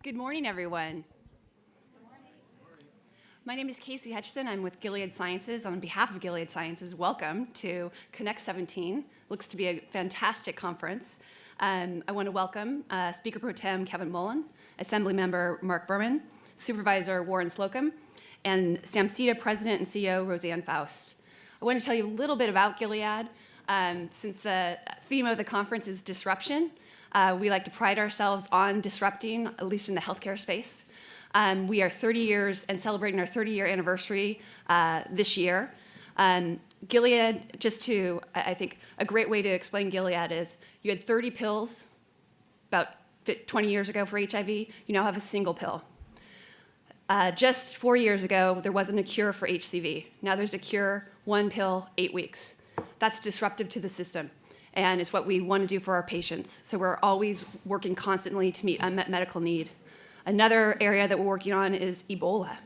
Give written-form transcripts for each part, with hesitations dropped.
Good morning, everyone. My name is Kacy Hutchison. I'm with Gilead Sciences. On behalf of Gilead Sciences, welcome to Connect17. Looks to be a fantastic conference. I want to welcome Speaker Pro Tem Kevin Mullin, Assemblymember Marc Berman, Supervisor Warren Slocum, and SAMCEDA President and CEO Rosanne Foust. I want to tell you a little bit about Gilead. Since the theme of the conference is disruption, we like to pride ourselves on disrupting, at least in the healthcare space. We are 30 years and celebrating our 30-year anniversary this year. Gilead, I think a great way to explain Gilead is you had 30 pills about 20 years ago for HIV. You now have a single pill. Just 4 years ago, there wasn't a cure for HCV. Now there's a cure, one pill, 8 weeks. That's disruptive to the system, and it's what we want to do for our patients. So we're always working constantly to meet unmet medical need. Another area that we're working on is Ebola.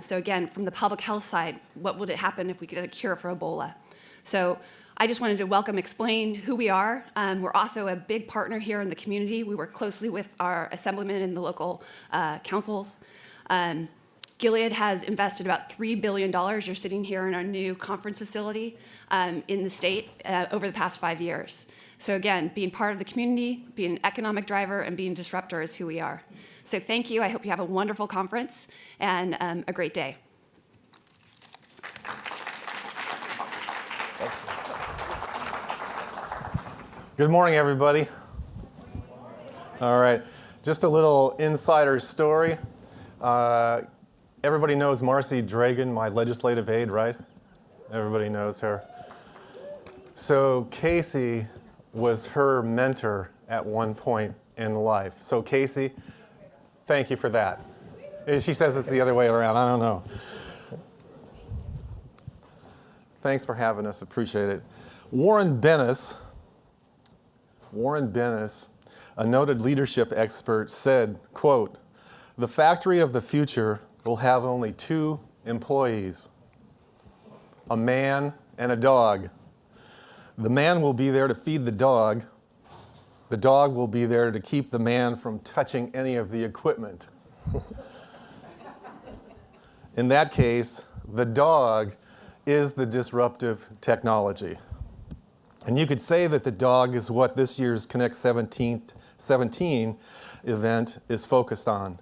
So again, from the public health side, what would it happen if we could get a cure for Ebola? So I just wanted to explain who we are. We're also a big partner here in the community. We work closely with our assemblymen and the local councils. Gilead has invested about $3 billion. You're sitting here in our new conference facility in the state over the past 5 years. So again, being part of the community, being an economic driver, and being a disruptor is who we are. So thank you. I hope you have a wonderful conference and a great day. Good morning, everybody. All right, just a little insider story. Everybody knows Marcy Dragan, my legislative aide, right? Everybody knows her. So Kacy was her mentor at one point in life. So Kacy, thank you for that. She says it's the other way around. I don't know. Thanks for having us. Appreciate it. Warren Bennis, a noted leadership expert, said, quote, "The factory of the future will have only 2 employees, a man and a dog. The man will be there to feed the dog. The dog will be there to keep the man from touching any of the equipment." In that case, the dog is the disruptive technology. And you could say that the dog is what this year's Connect17 event is focused on.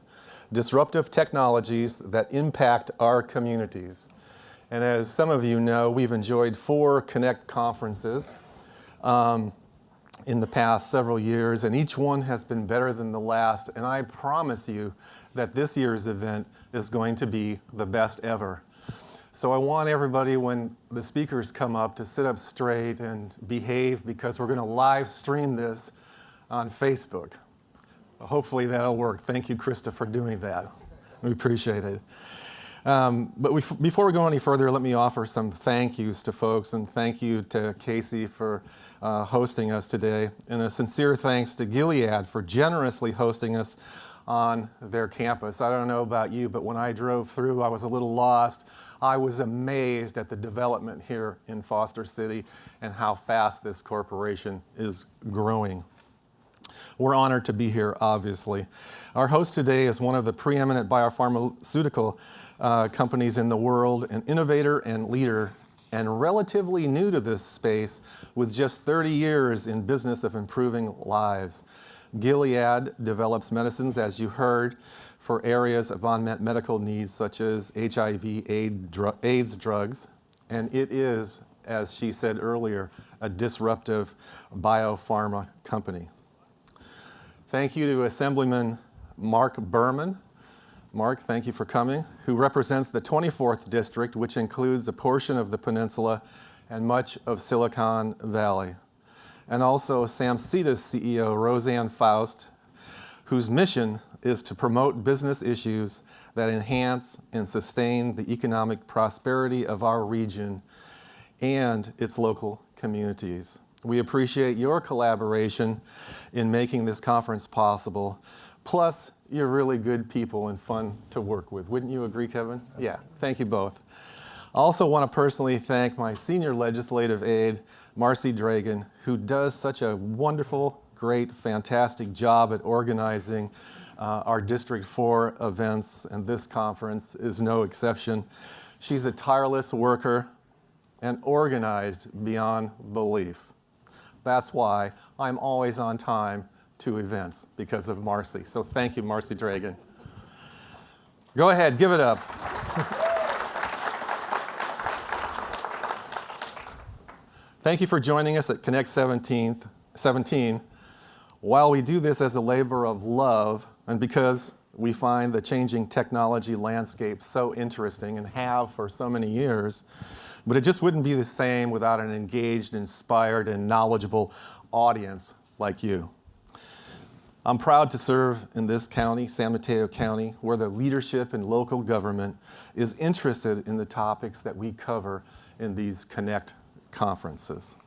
Disruptive technologies that impact our communities. And as some of you know, we've enjoyed 4 Connect conferences in the past several years, and each one has been better than the last. And I promise you that this year's event is going to be the best ever. So I want everybody, when the speakers come up, to sit up straight and behave, because we're going to live stream this on Facebook. Hopefully that'll work. Thank you, Krista, for doing that. We appreciate it. But before we go any further, let me offer some thank yous to folks, and thank you to Kacy for hosting us today, and a sincere thanks to Gilead for generously hosting us on their campus. I don't know about you, but when I drove through, I was a little lost. I was amazed at the development here in Foster City and how fast this corporation is growing. We're honored to be here, obviously. Our host today is one of the preeminent biopharmaceutical companies in the world, an innovator and leader, and relatively new to this space with just 30 years in business of improving lives. Gilead develops medicines, as you heard, for areas of unmet medical needs such as HIV, AIDS drugs, and it is, as she said earlier, a disruptive biopharma company. Thank you to Assemblyman Marc Berman. Marc, thank you for coming, who represents the 24th District, which includes a portion of the peninsula and much of Silicon Valley. And also SAMCEDA's CEO, Rosanne Foust, whose mission is to promote business issues that enhance and sustain the economic prosperity of our region and its local communities. We appreciate your collaboration in making this conference possible. Plus, you're really good people and fun to work with. Wouldn't you agree, Kevin? Yeah, thank you both. I also want to personally thank my senior legislative aide, Marcy Dragan, who does such a wonderful, great, fantastic job at organizing our District 4 events, and this conference is no exception. She's a tireless worker and organized beyond belief. That's why I'm always on time to events, because of Marcy. So thank you, Marcy Dragan. Go ahead, give it up. Thank you for joining us at Connect17. While we do this as a labor of love, and because we find the changing technology landscape so interesting and have for so many years, but it just wouldn't be the same without an engaged, inspired, and knowledgeable audience like you. I'm proud to serve in this county, San Mateo County, where the leadership in local government is interested in the topics that we cover in these Connect conferences.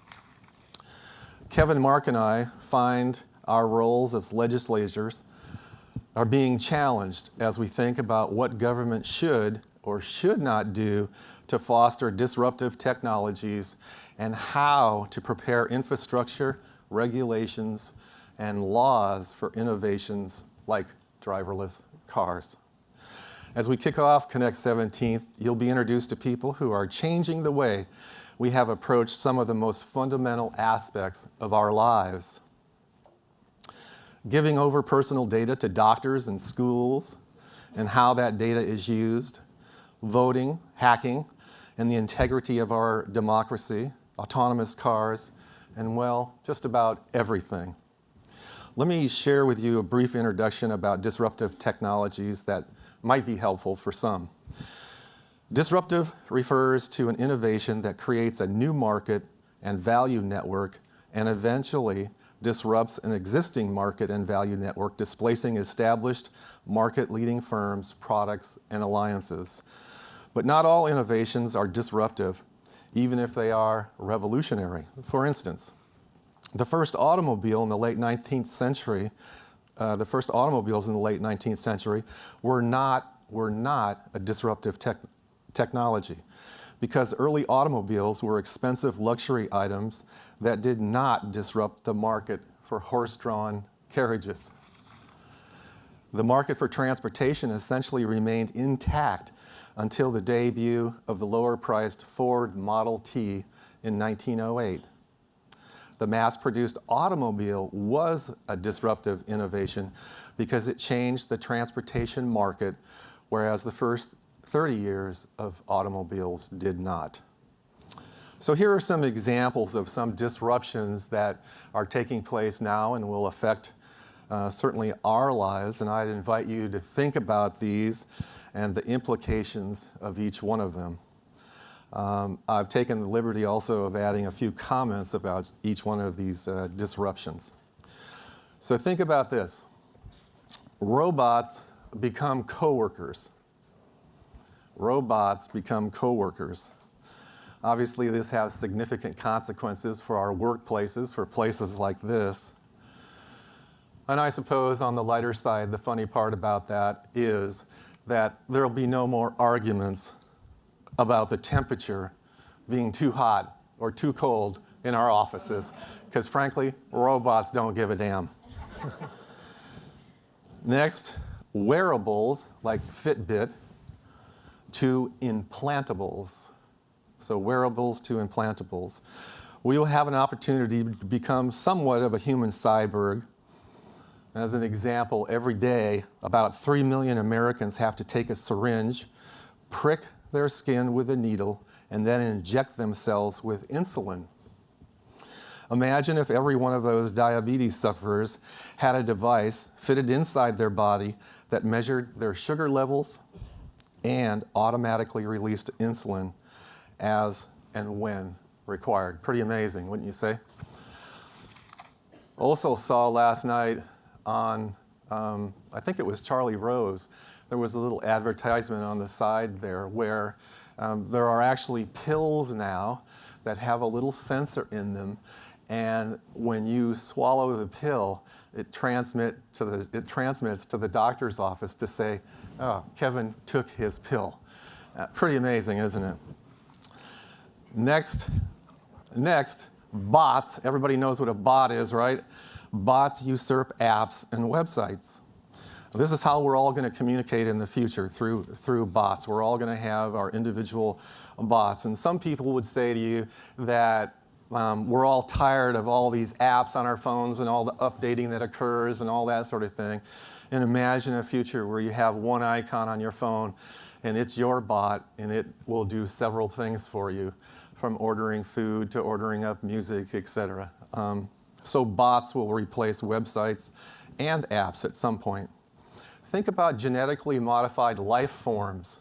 Kevin, Marc, and I find our roles as legislators are being challenged as we think about what government should or should not do to foster disruptive technologies and how to prepare infrastructure, regulations, and laws for innovations like driverless cars. As we kick off Connect 17, you'll be introduced to people who are changing the way we have approached some of the most fundamental aspects of our lives. Giving over personal data to doctors and schools and how that data is used, voting, hacking, and the integrity of our democracy, autonomous cars, and well, just about everything. Let me share with you a brief introduction about disruptive technologies that might be helpful for some. Disruptive refers to an innovation that creates a new market and value network and eventually disrupts an existing market and value network, displacing established market-leading firms, products, and alliances. But not all innovations are disruptive, even if they are revolutionary. For instance, the first automobile in the late 19th century, were not a disruptive technology, because early automobiles were expensive luxury items that did not disrupt the market for horse-drawn carriages. The market for transportation essentially remained intact until the debut of the lower-priced Ford Model T in 1908. The mass-produced automobile was a disruptive innovation because it changed the transportation market, whereas the first 30 years of automobiles did not. So here are some examples of some disruptions that are taking place now and will affect certainly our lives, and I'd invite you to think about these and the implications of each one of them. I've taken the liberty also of adding a few comments about each one of these disruptions. So think about this. Robots become coworkers. Robots become coworkers. Obviously, this has significant consequences for our workplaces, for places like this. And I suppose on the lighter side, the funny part about that is that there'll be no more arguments about the temperature being too hot or too cold in our offices, because frankly, robots don't give a damn. Next, wearables like Fitbit to implantables. So wearables to implantables. We will have an opportunity to become somewhat of a human cyborg. As an example, every day, about 3 million Americans have to take a syringe, prick their skin with a needle, and then inject themselves with insulin. Imagine if every one of those diabetes sufferers had a device fitted inside their body that measured their sugar levels and automatically released insulin as and when required. Pretty amazing, wouldn't you say? Also saw last night on, I think it was Charlie Rose, there was a little advertisement on the side there where there are actually pills now that have a little sensor in them, and when you swallow the pill, it transmits to the doctor's office to say, oh, Kevin took his pill. Pretty amazing, isn't it? Next, bots. Everybody knows what a bot is, right? Bots usurp apps and websites. This is how we're all going to communicate in the future, through bots. We're all going to have our individual bots. And some people would say to you that we're all tired of all these apps on our phones and all the updating that occurs and all that sort of thing. And imagine a future where you have one icon on your phone and it's your bot and it will do several things for you, from ordering food to ordering up music, etc. So bots will replace websites and apps at some point. Think about genetically modified life forms.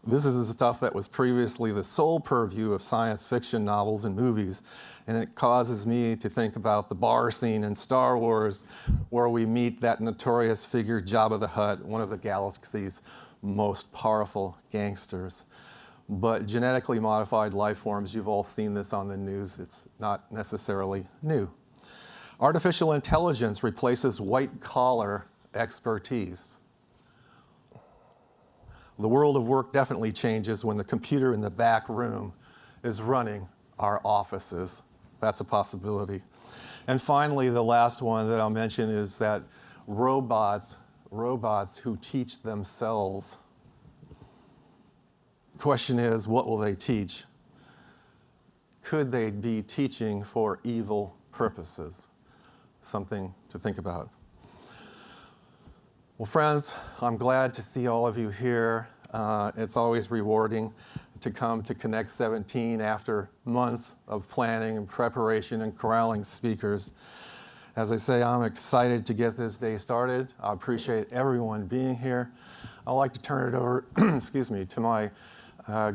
This is the stuff that was previously the sole purview of science fiction novels and movies, and it causes me to think about the bar scene in Star Wars where we meet that notorious figure Jabba the Hutt, one of the galaxy's most powerful gangsters. But genetically modified life forms, you've all seen this on the news, it's not necessarily new. Artificial intelligence replaces white-collar expertise. The world of work definitely changes when the computer in the back room is running our offices. That's a possibility. And finally, the last one that I'll mention is that robots who teach themselves. The question is, what will they teach? Could they be teaching for evil purposes? Something to think about. Well, friends, I'm glad to see all of you here. It's always rewarding to come to Connect17 after months of planning and preparation and corralling speakers. As I say, I'm excited to get this day started. I appreciate everyone being here. I'd like to turn it over, excuse me, to my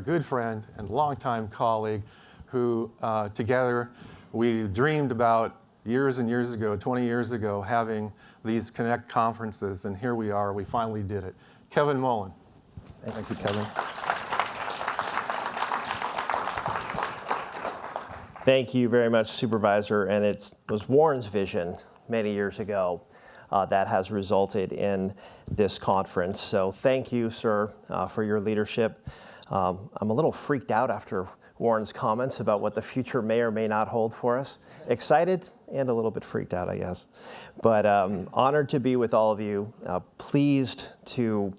good friend and longtime colleague who together we dreamed about years and years ago, 20 years ago, having these Connect conferences, and here we are, we finally did it. Kevin Mullin. Thank you, Kevin. Thank you very much, Supervisor, and it was Warren's vision many years ago that has resulted in this conference. So thank you, sir, for your leadership. I'm a little freaked out after Warren's comments about what the future may or may not hold for us. Excited and a little bit freaked out, I guess. But honored to be with all of you. Pleased to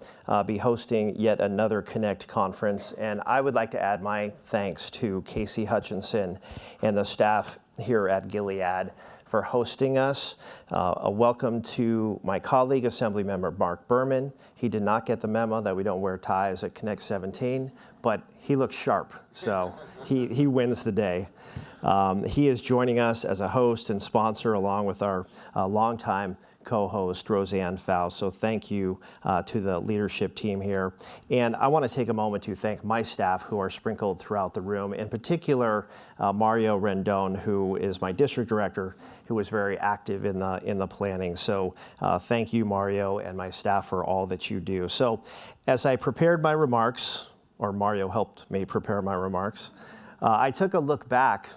be hosting yet another Connect conference. And I would like to add my thanks to Kacy Hutchison and the staff here at Gilead for hosting us. A welcome to my colleague, Assemblymember Marc Berman. He did not get the memo that we don't wear ties at Connect17, but he looks sharp, so he wins the day. He is joining us as a host and sponsor along with our longtime co-host, Rosanne Foust. So thank you to the leadership team here. And I want to take a moment to thank my staff who are sprinkled throughout the room, in particular, Mario Rendon, who is my district director, who was very active in the planning. So thank you, Mario, and my staff for all that you do. So as I prepared my remarks, or Mario helped me prepare my remarks, I took a look back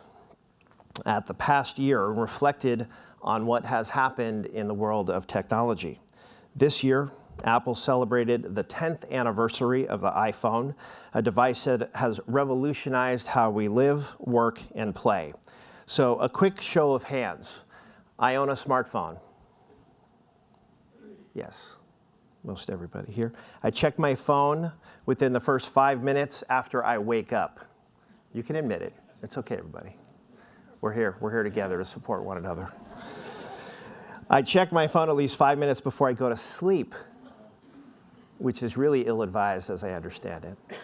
at the past year and reflected on what has happened in the world of technology. This year, Apple celebrated the 10th anniversary of the iPhone, a device that has revolutionized how we live, work, and play. So a quick show of hands. I own a smartphone. Yes, most everybody here. I check my phone within the first 5 minutes after I wake up. You can admit it. It's okay, everybody. We're here together to support one another. I check my phone at least 5 minutes before I go to sleep, which is really ill-advised as I understand it,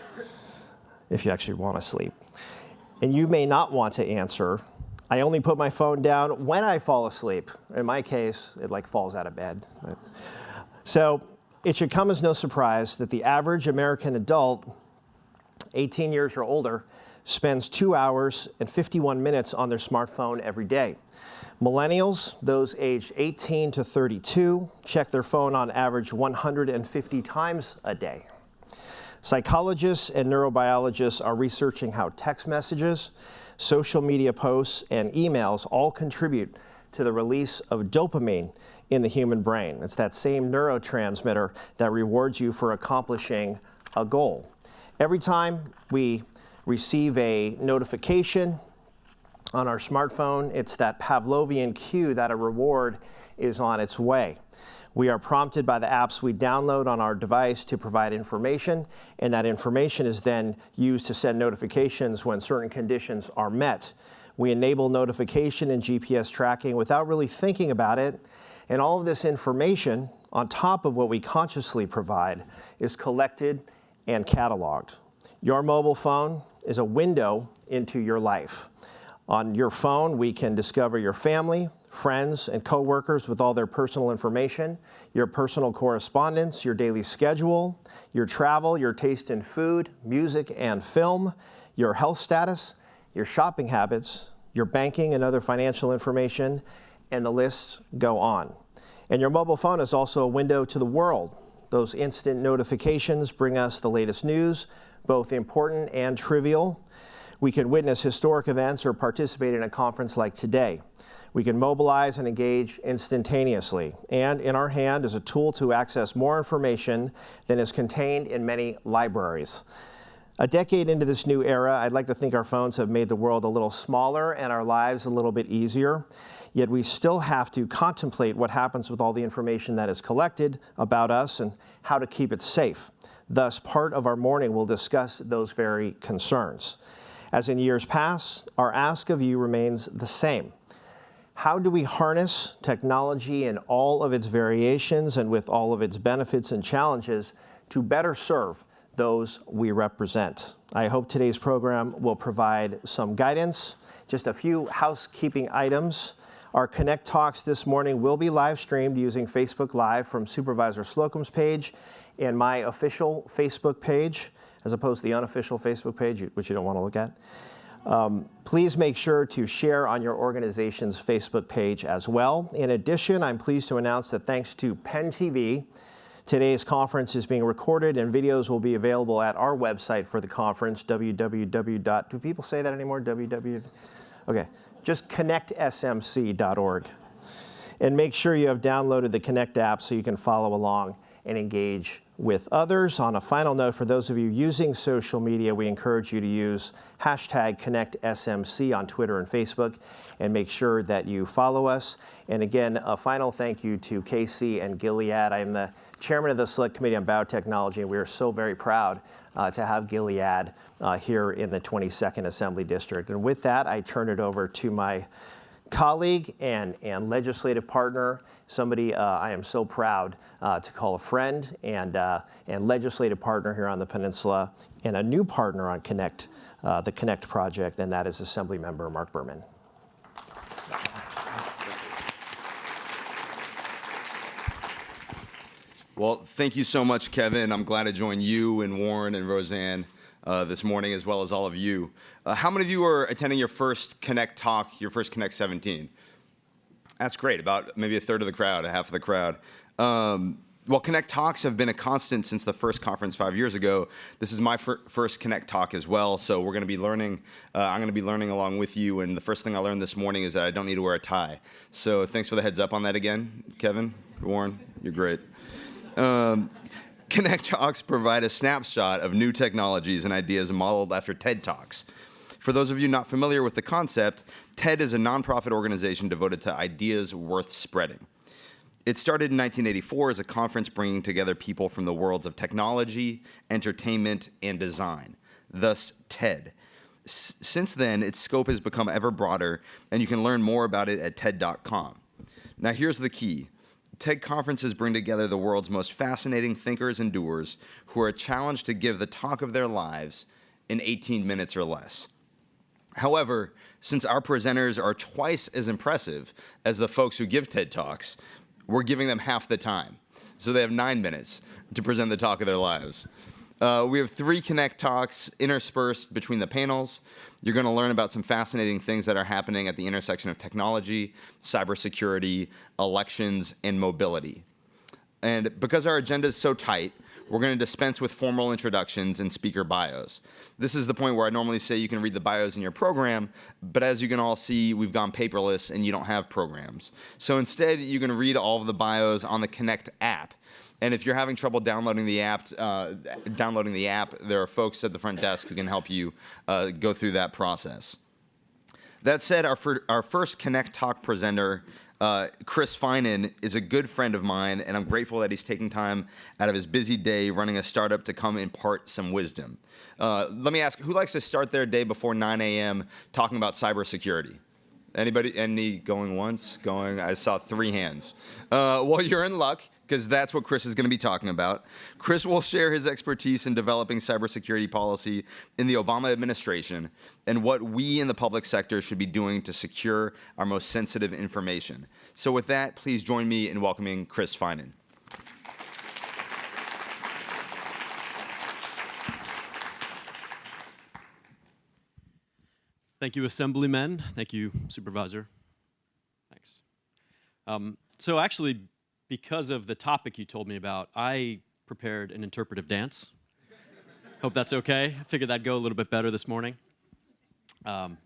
if you actually want to sleep. And you may not want to answer. I only put my phone down when I fall asleep. In my case, it falls out of bed. So it should come as no surprise that the average American adult, 18 years or older, spends 2 hours and 51 minutes on their smartphone every day. Millennials, those aged 18 to 32, check their phone on average 150 times a day. Psychologists and neurobiologists are researching how text messages, social media posts, and emails all contribute to the release of dopamine in the human brain. It's that same neurotransmitter that rewards you for accomplishing a goal. Every time we receive a notification on our smartphone, it's that Pavlovian cue that a reward is on its way. We are prompted by the apps we download on our device to provide information, and that information is then used to send notifications when certain conditions are met. We enable notification and GPS tracking without really thinking about it, and all of this information, on top of what we consciously provide, is collected and cataloged. Your mobile phone is a window into your life. On your phone, we can discover your family, friends, and coworkers with all their personal information, your personal correspondence, your daily schedule, your travel, your taste in food, music, and film, your health status, your shopping habits, your banking and other financial information, and the lists go on. And your mobile phone is also a window to the world. Those instant notifications bring us the latest news, both important and trivial. We can witness historic events or participate in a conference like today. We can mobilize and engage instantaneously. And in our hand is a tool to access more information than is contained in many libraries. A decade into this new era, I'd like to think our phones have made the world a little smaller and our lives a little bit easier. Yet we still have to contemplate what happens with all the information that is collected about us and how to keep it safe. Thus, part of our morning will discuss those very concerns. As in years past, our ask of you remains the same. How do we harness technology in all of its variations and with all of its benefits and challenges to better serve those we represent? I hope today's program will provide some guidance. Just a few housekeeping items. Our Connect Talks this morning will be live streamed using Facebook Live from Supervisor Slocum's page and my official Facebook page, as opposed to the unofficial Facebook page, which you don't want to look at. Please make sure to share on your organization's Facebook page as well. In addition, I'm pleased to announce that thanks to Penn TV, today's conference is being recorded and videos will be available at our website for the conference, www. Do people say that anymore? Okay, just connectsmc.org. And make sure you have downloaded the Connect app so you can follow along and engage with others. On a final note, for those of you using social media, we encourage you to use hashtag ConnectSMC on Twitter and Facebook, and make sure that you follow us. And again, a final thank you to Kacy and Gilead. I am the chairman of the Select Committee on Biotechnology, and we are so very proud to have Gilead here in the 22nd Assembly District. And with that, I turn it over to my colleague and legislative partner, somebody I am so proud to call a friend and legislative partner here on the Peninsula, and a new partner on Connect, the Connect project, and that is Assemblymember Marc Berman. Well, thank you so much, Kevin. I'm glad to join you and Warren and Rosanne this morning, as well as all of you. How many of you are attending your first Connect talk, your first Connect17? That's great, about maybe a third of the crowd, a half of the crowd. Well, Connect Talks have been a constant since the first conference 5 years ago. This is my first Connect Talk as well, so we're going to be learning. I'm going to be learning along with you, and the first thing I learned this morning is that I don't need to wear a tie. So thanks for the heads up on that again, Kevin, Warren, you're great. Connect Talks provide a snapshot of new technologies and ideas modeled after TED Talks. For those of you not familiar with the concept, TED is a nonprofit organization devoted to ideas worth spreading. It started in 1984 as a conference bringing together people from the worlds of technology, entertainment, and design, thus TED. Since then, its scope has become ever broader, and you can learn more about it at TED.com. Now, here's the key. TED conferences bring together the world's most fascinating thinkers and doers who are challenged to give the talk of their lives in 18 minutes or less. However, since our presenters are twice as impressive as the folks who give TED Talks, we're giving them half the time. So they have 9 minutes to present the talk of their lives. We have 3 Connect Talks interspersed between the panels. You're going to learn about some fascinating things that are happening at the intersection of technology, cybersecurity, elections, and mobility. And because our agenda is so tight, we're going to dispense with formal introductions and speaker bios. This is the point where I normally say you can read the bios in your program, but as you can all see, we've gone paperless and you don't have programs. So instead, you can read all of the bios on the Connect app. And if you're having trouble downloading the app, there are folks at the front desk who can help you go through that process. That said, our first Connect Talk presenter, Chris Finan, is a good friend of mine, and I'm grateful that he's taking time out of his busy day running a startup to come impart some wisdom. Let me ask, who likes to start their day before 9 a.m. talking about cybersecurity? Anybody? Any going once? Going? I saw 3 hands. Well, you're in luck, because that's what Chris is going to be talking about. Chris will share his expertise in developing cybersecurity policy in the Obama administration and what we in the public sector should be doing to secure our most sensitive information. So with that, please join me in welcoming Chris Finan. Thank you, Assemblymen. Thank you, Supervisor. Thanks. So actually, because of the topic you told me about, I prepared an interpretive dance. Hope that's okay. I figured that'd go a little bit better this morning. So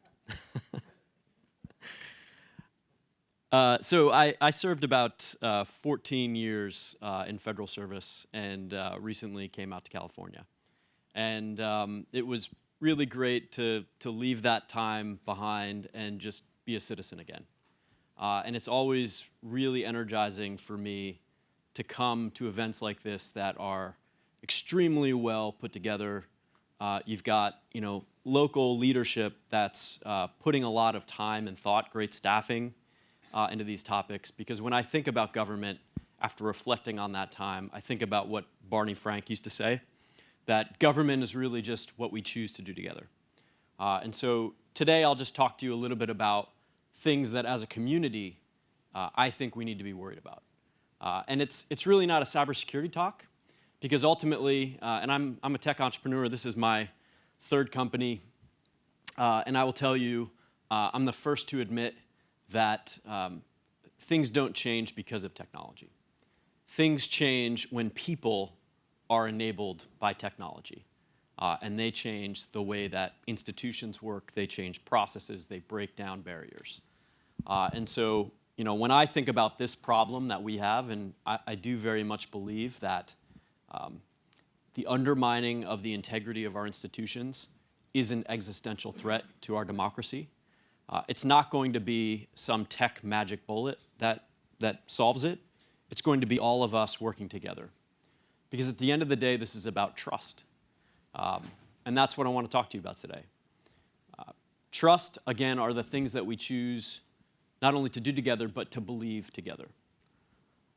I served about 14 years in federal service and recently came out to California. And it was really great to leave that time behind and just be a citizen again. And it's always really energizing for me to come to events like this that are extremely well put together. You've got, local leadership that's putting a lot of time and thought, great staffing into these topics. Because when I think about government, after reflecting on that time, I think about what Barney Frank used to say, that government is really just what we choose to do together. And so today I'll just talk to you a little bit about things that as a community I think we need to be worried about. And it's really not a cybersecurity talk, because ultimately, and I'm a tech entrepreneur, this is my 3rd company, and I will tell you, I'm the first to admit that things don't change because of technology. Things change when people are enabled by technology. And they change the way that institutions work, they change processes, they break down barriers. And so, when I think about this problem that we have, and I do very much believe that the undermining of the integrity of our institutions is an existential threat to our democracy. It's not going to be some tech magic bullet that solves it. It's going to be all of us working together. Because at the end of the day, this is about trust. And that's what I want to talk to you about today. Trust, again, are the things that we choose not only to do together, but to believe together.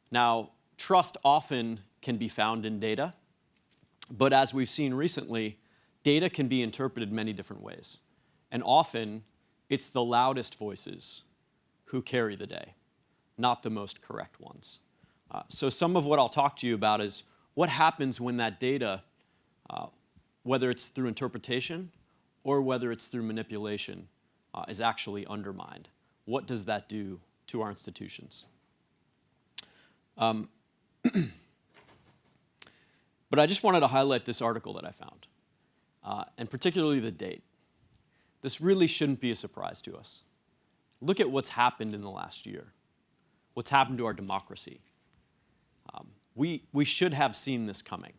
Now, trust often can be found in data, but as we've seen recently, data can be interpreted many different ways. And often, it's the loudest voices who carry the day, not the most correct ones. So some of what I'll talk to you about is what happens when that data, whether it's through interpretation or whether it's through manipulation, is actually undermined. What does that do to our institutions? But I just wanted to highlight this article that I found, and particularly the date. This really shouldn't be a surprise to us. Look at what's happened in the last year, what's happened to our democracy. We should have seen this coming,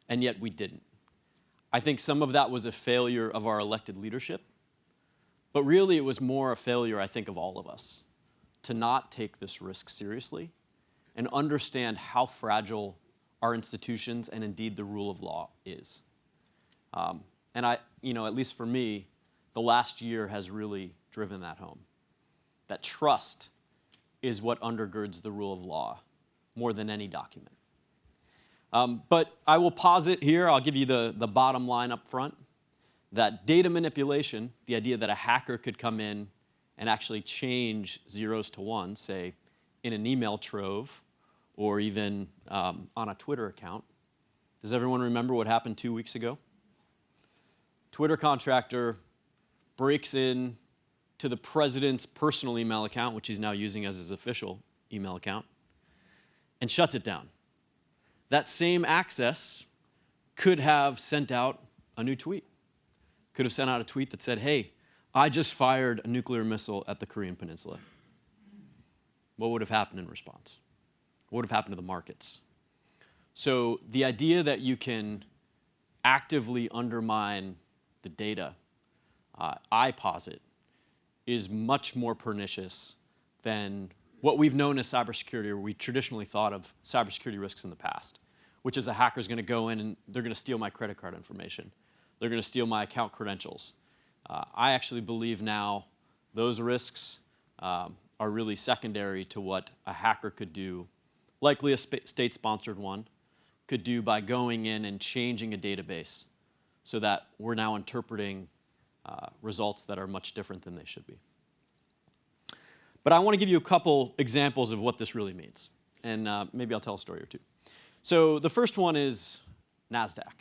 and yet we didn't. I think some of that was a failure of our elected leadership, but really it was more a failure, I think, of all of us to not take this risk seriously and understand how fragile our institutions and indeed the rule of law is. And at least for me, the last year has really driven that home. That trust is what undergirds the rule of law more than any document. But I will posit here, I'll give you the bottom line up front, that data manipulation, the idea that a hacker could come in and actually change zeros to ones, say, in an email trove or even on a Twitter account. Does everyone remember what happened 2 weeks ago? Twitter contractor breaks in to the president's personal email account, which he's now using as his official email account, and shuts it down. That same access could have sent out a new tweet. Could have sent out a tweet that said, hey, I just fired a nuclear missile at the Korean Peninsula. What would have happened in response? What would have happened to the markets? So the idea that you can actively undermine the data, I posit, is much more pernicious than what we've known as cybersecurity, or we traditionally thought of cybersecurity risks in the past, which is a hacker's going to go in and they're going to steal my credit card information. They're going to steal my account credentials. I actually believe now those risks are really secondary to what a hacker could do, likely a state-sponsored one, could do by going in and changing a database so that we're now interpreting results that are much different than they should be. But I want to give you a couple examples of what this really means, and maybe I'll tell a story or two. So the first one is NASDAQ.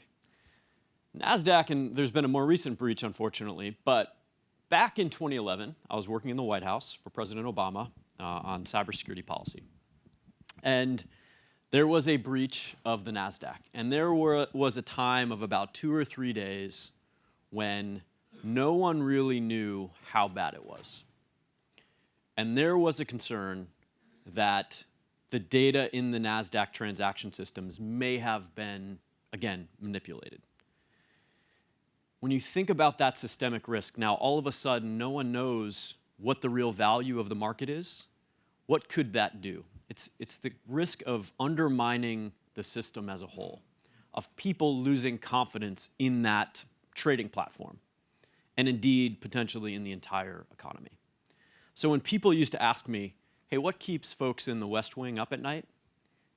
NASDAQ, and there's been a more recent breach, unfortunately, but back in 2011, I was working in the White House for President Obama on cybersecurity policy. And there was a breach of the NASDAQ. And there was a time of about 2 or 3 days when no one really knew how bad it was. And there was a concern that the data in the NASDAQ transaction systems may have been, again, manipulated. When you think about that systemic risk, now all of a sudden no one knows what the real value of the market is. What could that do? It's the risk of undermining the system as a whole, of people losing confidence in that trading platform, and indeed potentially in the entire economy. So when people used to ask me, hey, what keeps folks in the West Wing up at night?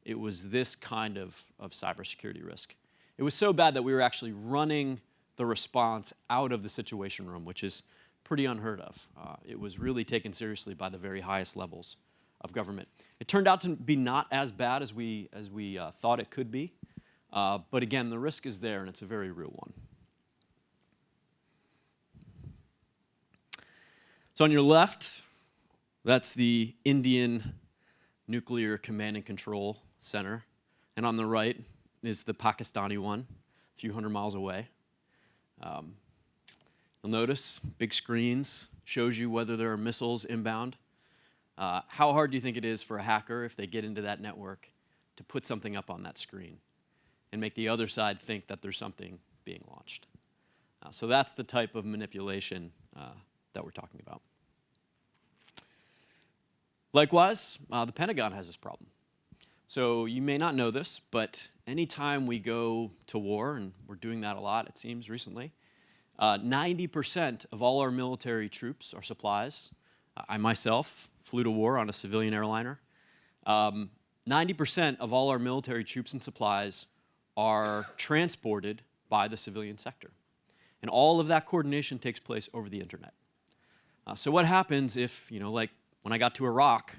It was this kind of cybersecurity risk. It was so bad that we were actually running the response out of the Situation Room, which is pretty unheard of. It was really taken seriously by the very highest levels of government. It turned out to be not as bad as we thought it could be, but again, the risk is there, and it's a very real one. So on your left, that's the Indian Nuclear Command and Control Center, and on the right is the Pakistani one, a few hundred miles away. You'll notice big screens, shows you whether there are missiles inbound. How hard do you think it is for a hacker, if they get into that network, to put something up on that screen and make the other side think that there's something being launched? So that's the type of manipulation that we're talking about. Likewise, the Pentagon has this problem. So you may not know this, but anytime we go to war, and we're doing that a lot, it seems, recently, 90% of all our military troops, our supplies, I myself flew to war on a civilian airliner. 90% of all our military troops and supplies are transported by the civilian sector. And all of that coordination takes place over the internet. So what happens if, like when I got to Iraq,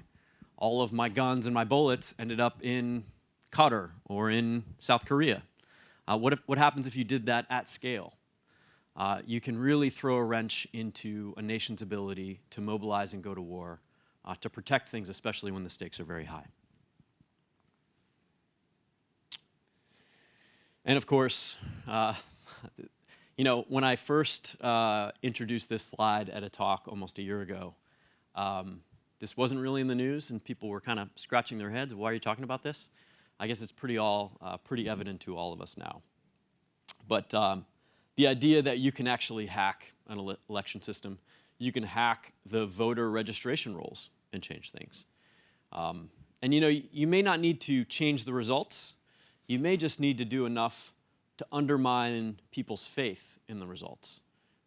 all of my guns and my bullets ended up in Qatar or in South Korea? What happens if you did that at scale? You can really throw a wrench into a nation's ability to mobilize and go to war, to protect things, especially when the stakes are very high. And of course, when I first introduced this slide at a talk almost a year ago, this wasn't really in the news, and people were kind of scratching their heads. Why are you talking about this? I guess it's pretty evident to all of us now. But the idea that you can actually hack an election system, you can hack the voter registration rolls and change things. And you may not need to change the results. You may just need to do enough to undermine people's faith in the results,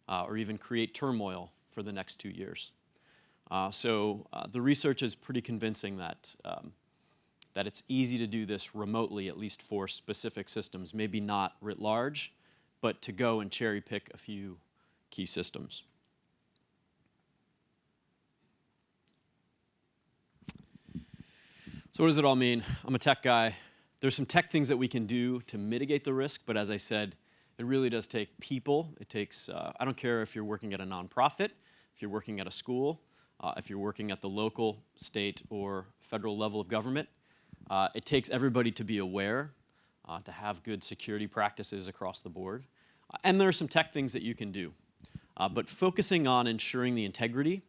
or even create turmoil for the next 2 years. So the research is pretty convincing that it's easy to do this remotely, at least for specific systems, maybe not writ large, but to go and cherry pick a few key systems. So what does it all mean? I'm a tech guy. There's some tech things that we can do to mitigate the risk, but as I said, it really does take people. It takes, I don't care if you're working at a nonprofit, if you're working at a school, if you're working at the local, state, or federal level of government. It takes everybody to be aware, to have good security practices across the board. And there are some tech things that you can do. But focusing on ensuring the integrity,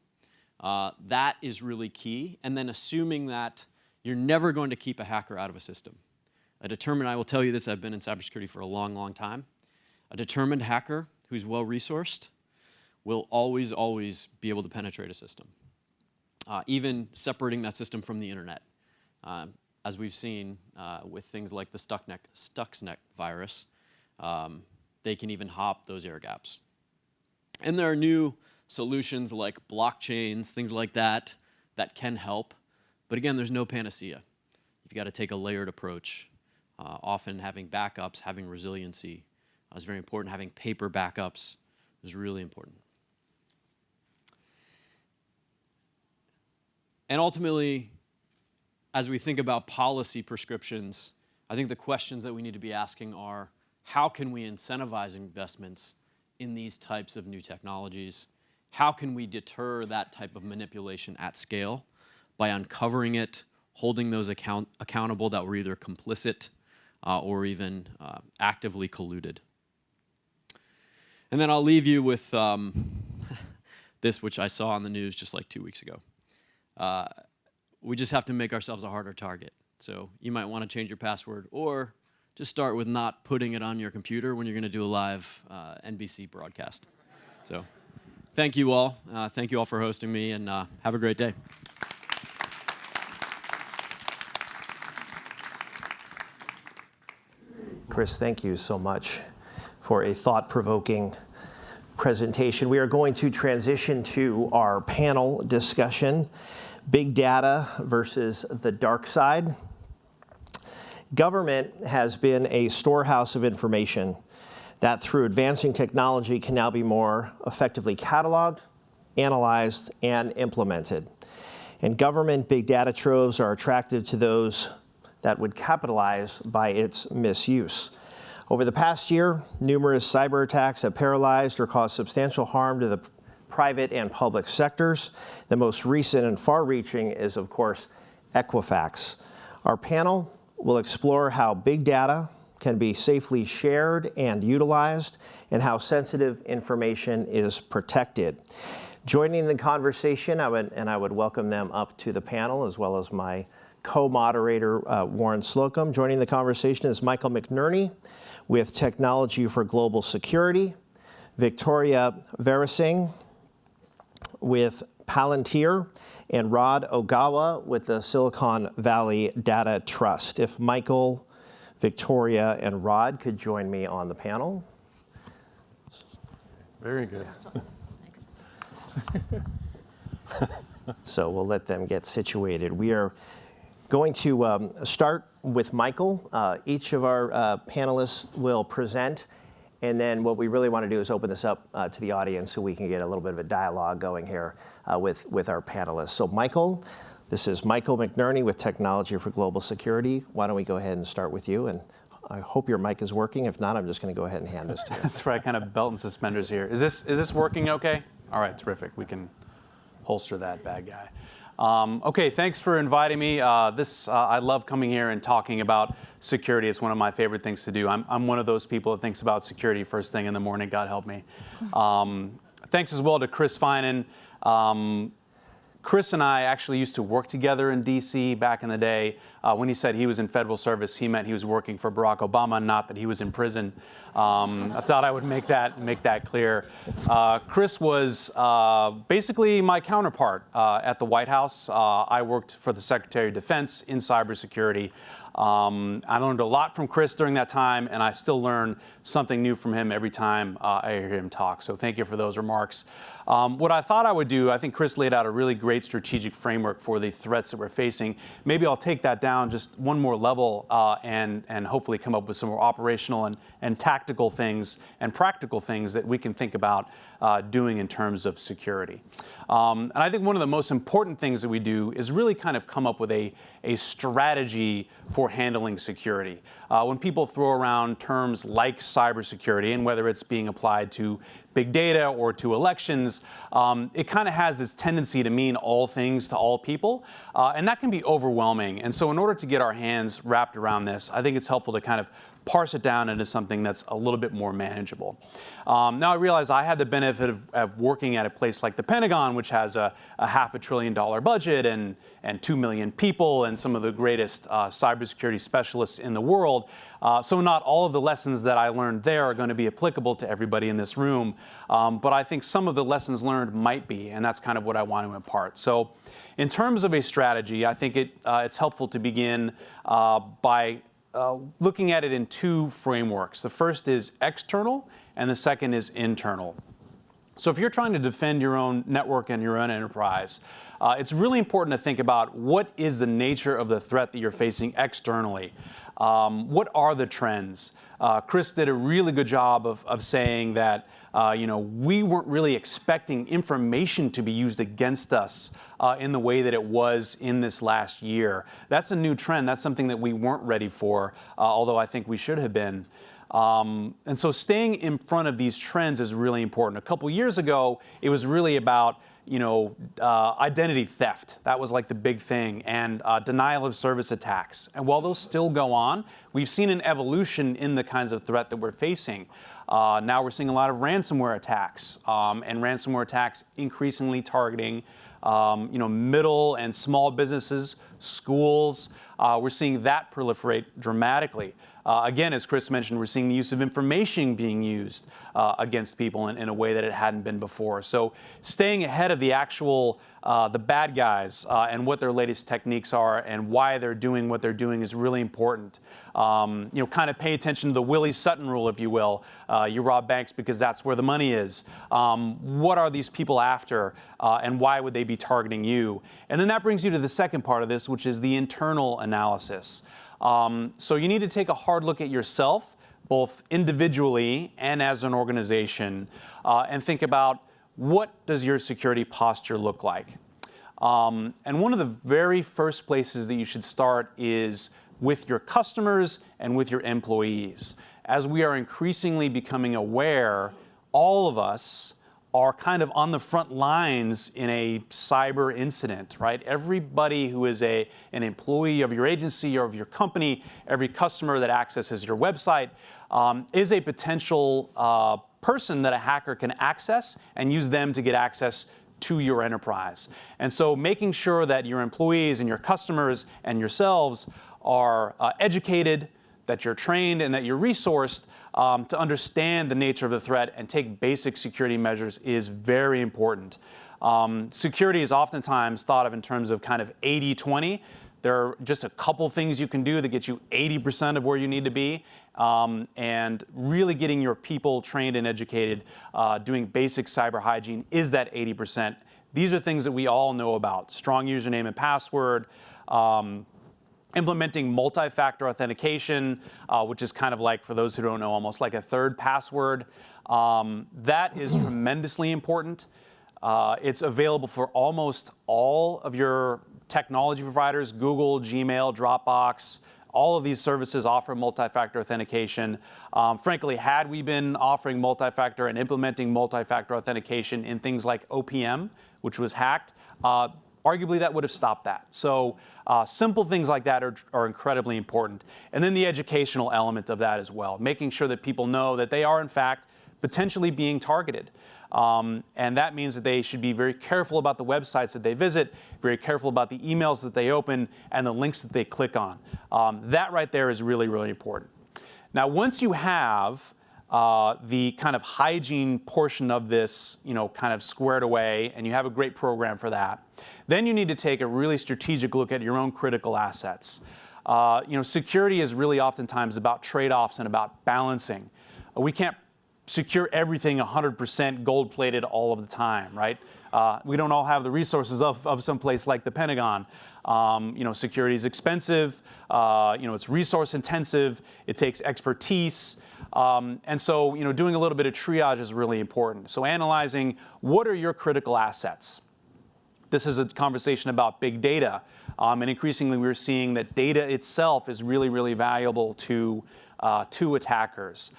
that is really key. And then assuming that you're never going to keep a hacker out of a system. I will tell you this, I've been in cybersecurity for a long, long time. A determined hacker who's well-resourced will always, always be able to penetrate a system, even separating that system from the internet. As we've seen with things like the Stuxnet virus, they can even hop those air gaps. And there are new solutions like blockchains, things like that, that can help. But again, there's no panacea. You've got to take a layered approach. Often having backups, having resiliency is very important. Having paper backups is really important. And ultimately, as we think about policy prescriptions, I think the questions that we need to be asking are, how can we incentivize investments in these types of new technologies? How can we deter that type of manipulation at scale by uncovering it, holding those accountable that were either complicit or even actively colluded? And then I'll leave you with this, which I saw on the news just like 2 weeks ago. We just have to make ourselves a harder target. So you might want to change your password, or just start with not putting it on your computer when you're going to do a live NBC broadcast. So thank you all. Thank you all for hosting me, and have a great day. Chris, thank you so much for a thought-provoking presentation. We are going to transition to our panel discussion, Big Data versus the Dark Side. Government has been a storehouse of information that through advancing technology can now be more effectively cataloged, analyzed, and implemented. And government big data troves are attractive to those that would capitalize by its misuse. Over the past year, numerous cyber attacks have paralyzed or caused substantial harm to the private and public sectors. The most recent and far-reaching is, of course, Equifax. Our panel will explore how big data can be safely shared and utilized, and how sensitive information is protected. Joining the conversation, I would welcome them up to the panel, as well as my co-moderator, Warren Slocum. Joining the conversation is Michael McNerney with Technology for Global Security, Victoria Virasingh with Palantir, and Rod Ogawa with the Silicon Valley Data Trust. If Michael, Victoria, and Rod could join me on the panel. Very good. So we'll let them get situated. We are going to start with Michael. Each of our panelists will present, and then what we really want to do is open this up to the audience so we can get a little bit of a dialogue going here with our panelists. So Michael, this is Michael McNerney with Technology for Global Security. Why don't we go ahead and start with you? And I hope your mic is working. If not, I'm just going to go ahead and hand this to you. That's right, kind of belt and suspenders here. Is this working okay? All right, terrific. We can holster that bad guy. Okay, thanks for inviting me. I love coming here and talking about security. It's one of my favorite things to do. I'm one of those people that thinks about security first thing in the morning, God help me. Thanks as well to Chris Finan. Chris and I actually used to work together in DC back in the day. When he said he was in federal service, he meant he was working for Barack Obama, not that he was in prison. I thought I would make that clear. Chris was basically my counterpart at the White House. I worked for the Secretary of Defense in cybersecurity. I learned a lot from Chris during that time, and I still learn something new from him every time I hear him talk. So thank you for those remarks. What I thought I would do, I think Chris laid out a really great strategic framework for the threats that we're facing. Maybe I'll take that down just one more level and hopefully come up with some more operational and tactical things and practical things that we can think about doing in terms of security. And I think one of the most important things that we do is really kind of come up with a strategy for handling security. When people throw around terms like cybersecurity, and whether it's being applied to big data or to elections, it kind of has this tendency to mean all things to all people, and that can be overwhelming. And so in order to get our hands wrapped around this, I think it's helpful to kind of parse it down into something that's a little bit more manageable. Now I realize I had the benefit of working at a place like the Pentagon, which has a $500 billion budget and 2 million people and some of the greatest cybersecurity specialists in the world. So not all of the lessons that I learned there are going to be applicable to everybody in this room, but I think some of the lessons learned might be, and that's kind of what I want to impart. So in terms of a strategy, I think it's helpful to begin by looking at it in two frameworks. The first is external, and the second is internal. So if you're trying to defend your own network and your own enterprise, it's really important to think about what is the nature of the threat that you're facing externally. What are the trends? Chris did a really good job of saying that we weren't really expecting information to be used against us in the way that it was in this last year. That's a new trend. That's something that we weren't ready for, although I think we should have been. And so staying in front of these trends is really important. A couple years ago, it was really about identity theft. That was like the big thing, and denial of service attacks. And while those still go on, we've seen an evolution in the kinds of threat that we're facing. Now we're seeing a lot of ransomware attacks, and ransomware attacks increasingly targeting middle and small businesses, schools. We're seeing that proliferate dramatically. Again, as Chris mentioned, we're seeing the use of information being used against people in a way that it hadn't been before. So staying ahead of the actual, the bad guys and what their latest techniques are and why they're doing what they're doing is really important. Kind of pay attention to the Willie Sutton rule, if you will. You rob banks because that's where the money is. What are these people after, and why would they be targeting you? And then that brings you to the second part of this, which is the internal analysis. So you need to take a hard look at yourself, both individually and as an organization, and think about what does your security posture look like. And one of the very first places that you should start is with your customers and with your employees. As we are increasingly becoming aware, all of us are kind of on the front lines in a cyber incident, right? Everybody who is an employee of your agency or of your company, every customer that accesses your website is a potential person that a hacker can access and use them to get access to your enterprise. And so making sure that your employees and your customers and yourselves are educated, that you're trained, and that you're resourced to understand the nature of the threat and take basic security measures is very important. Security is oftentimes thought of in terms of kind of 80-20. There are just a couple things you can do that get you 80% of where you need to be, and really getting your people trained and educated, doing basic cyber hygiene is that 80%. These are things that we all know about: strong username and password, implementing multi-factor authentication, which is kind of like, for those who don't know, almost like a third password. That is tremendously important. It's available for almost all of your technology providers: Google, Gmail, Dropbox. All of these services offer multi-factor authentication. Frankly, had we been offering multi-factor and implementing multi-factor authentication in things like OPM, which was hacked, arguably that would have stopped that. So simple things like that are incredibly important. And then the educational element of that as well, making sure that people know that they are in fact potentially being targeted. And that means that they should be very careful about the websites that they visit, very careful about the emails that they open, and the links that they click on. That right there is really, really important. Now, once you have the kind of hygiene portion of this, kind of squared away, and you have a great program for that, then you need to take a really strategic look at your own critical assets. Security is really oftentimes about trade-offs and about balancing. We can't secure everything 100% gold-plated all of the time, right? We don't all have the resources of some place like the Pentagon. Security is expensive. It's resource-intensive. It takes expertise. And so, doing a little bit of triage is really important. So analyzing what are your critical assets. This is a conversation about big data. And increasingly, we're seeing that data itself is really, really valuable to to attackers.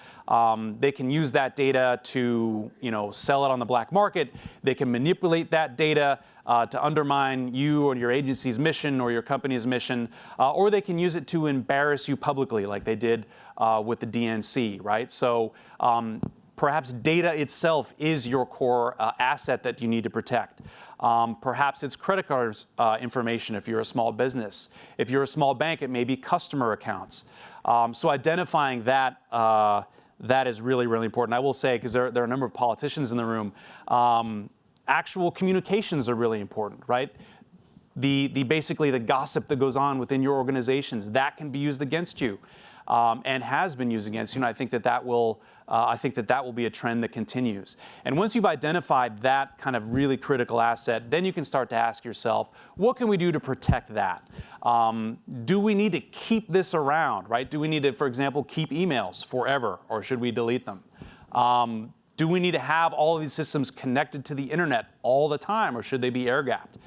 They can use that data to, sell it on the black market. They can manipulate that data to undermine you or your agency's mission or your company's mission, or they can use it to embarrass you publicly, like they did with the DNC, right? So perhaps data itself is your core asset that you need to protect. Perhaps it's credit cards information if you're a small business. If you're a small bank, it may be customer accounts. So identifying that that is really, really important. I will say, because there are a number of politicians in the room, actual communications are really important, right? Basically the gossip that goes on within your organizations, that can be used against you. And has been used against you, and I think that will be a trend that continues. And once you've identified that kind of really critical asset, then you can start to ask yourself, what can we do to protect that? Do we need to keep this around, right? Do we need to, for example, keep emails forever, or should we delete them? Do we need to have all of these systems connected to the internet all the time, or should they be air-gapped?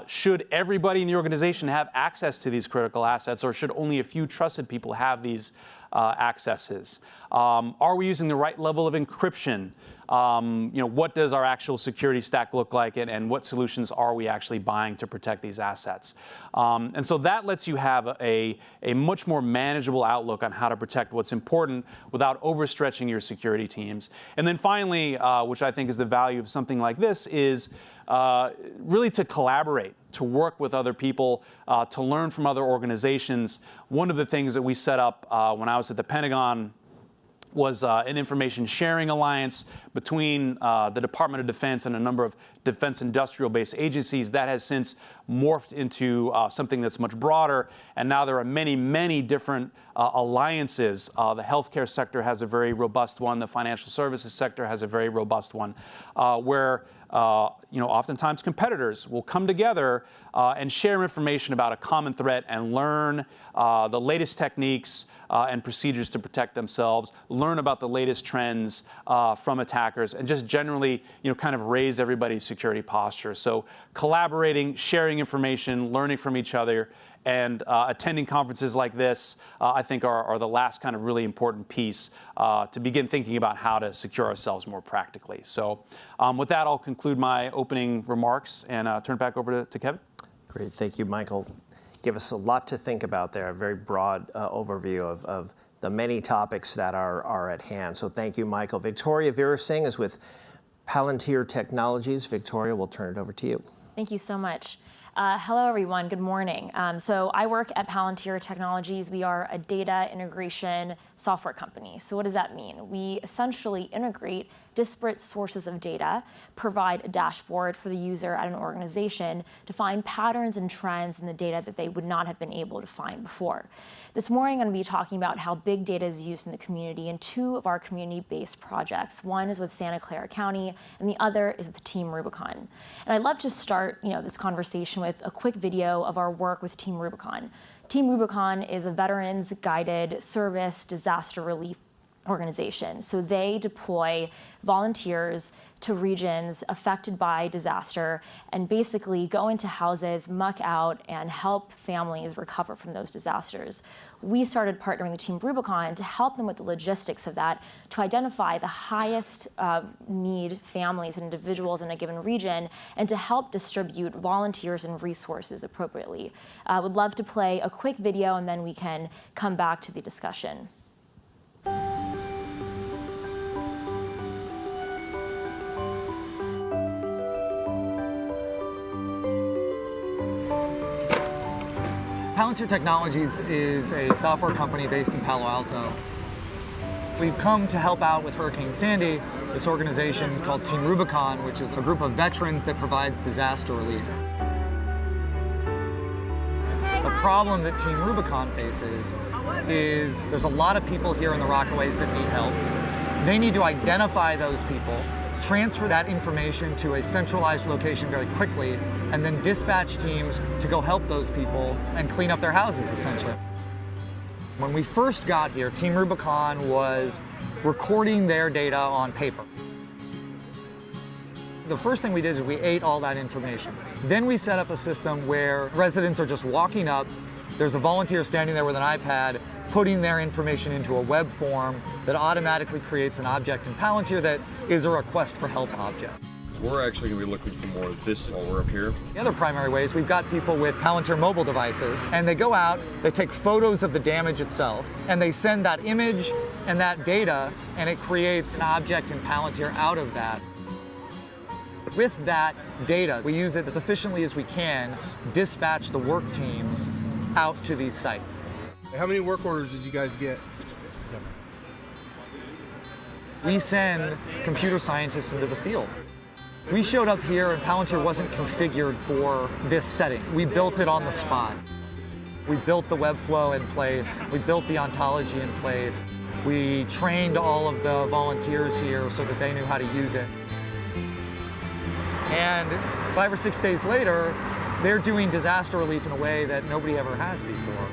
Should everybody in the organization have access to these critical assets, or should only a few trusted people have these accesses? Are we using the right level of encryption? What does our actual security stack look like, and what solutions are we actually buying to protect these assets? And so that lets you have a much more manageable outlook on how to protect what's important without overstretching your security teams. And then finally, which I think is the value of something like this, is really to collaborate, to work with other people, to learn from other organizations. One of the things that we set up when I was at the Pentagon was an information sharing alliance between the Department of Defense and a number of defense industrial-based agencies. That has since morphed into something that's much broader, and now there are many, many different alliances. The healthcare sector has a very robust one. The financial services sector has a very robust one, where oftentimes competitors will come together and share information about a common threat and learn the latest techniques and procedures to protect themselves, learn about the latest trends from attackers, and just generally, kind of raise everybody's security posture. So collaborating, sharing information, learning from each other, and attending conferences like this, I think are the last kind of really important piece to begin thinking about how to secure ourselves more practically. So with that, I'll conclude my opening remarks and turn it back over to Kevin. Great, thank you, Michael. Give us a lot to think about there, a very broad overview of the many topics that are at hand. So thank you, Michael. Victoria Virasingh is with Palantir Technologies. Victoria, we'll turn it over to you. Thank you so much. Hello, everyone. Good morning. So I work at Palantir Technologies. We are a data integration software company. So what does that mean? We essentially integrate disparate sources of data, provide a dashboard for the user at an organization to find patterns and trends in the data that they would not have been able to find before. This morning, I'm going to be talking about how big data is used in the community in two of our community-based projects. One is with Santa Clara County, and the other is with Team Rubicon. And I'd love to start this conversation with a quick video of our work with Team Rubicon. Team Rubicon is a veterans-guided service disaster relief organization. So they deploy volunteers to regions affected by disaster and basically go into houses, muck out, and help families recover from those disasters. We started partnering with Team Rubicon to help them with the logistics of that, to identify the highest need families and individuals in a given region, and to help distribute volunteers and resources appropriately. I would love to play a quick video, and then we can come back to the discussion. Palantir Technologies is a software company based in Palo Alto. We've come to help out with Hurricane Sandy, this organization called Team Rubicon, which is a group of veterans that provides disaster relief. The problem that Team Rubicon faces is there's a lot of people here in the Rockaways that need help. They need to identify those people, transfer that information to a centralized location very quickly, and then dispatch teams to go help those people and clean up their houses, essentially. When we first got here, Team Rubicon was recording their data on paper. The first thing we did is we ate all that information. Then we set up a system where residents are just walking up, there's a volunteer standing there with an iPad, putting their information into a web form that automatically creates an object in Palantir that is a request for help object. We're actually going to be looking for more of this while we're up here. The other primary ways, we've got people with Palantir mobile devices, and they go out, they take photos of the damage itself, and they send that image and that data, and it creates an object in Palantir out of that. With that data, we use it as efficiently as we can, dispatch the work teams out to these sites. How many work orders did you guys get? We send computer scientists into the field. We showed up here and Palantir wasn't configured for this setting. We built it on the spot. We built the webflow in place. We built the ontology in place. We trained all of the volunteers here so that they knew how to use it. And 5 or 6 days later, they're doing disaster relief in a way that nobody ever has before.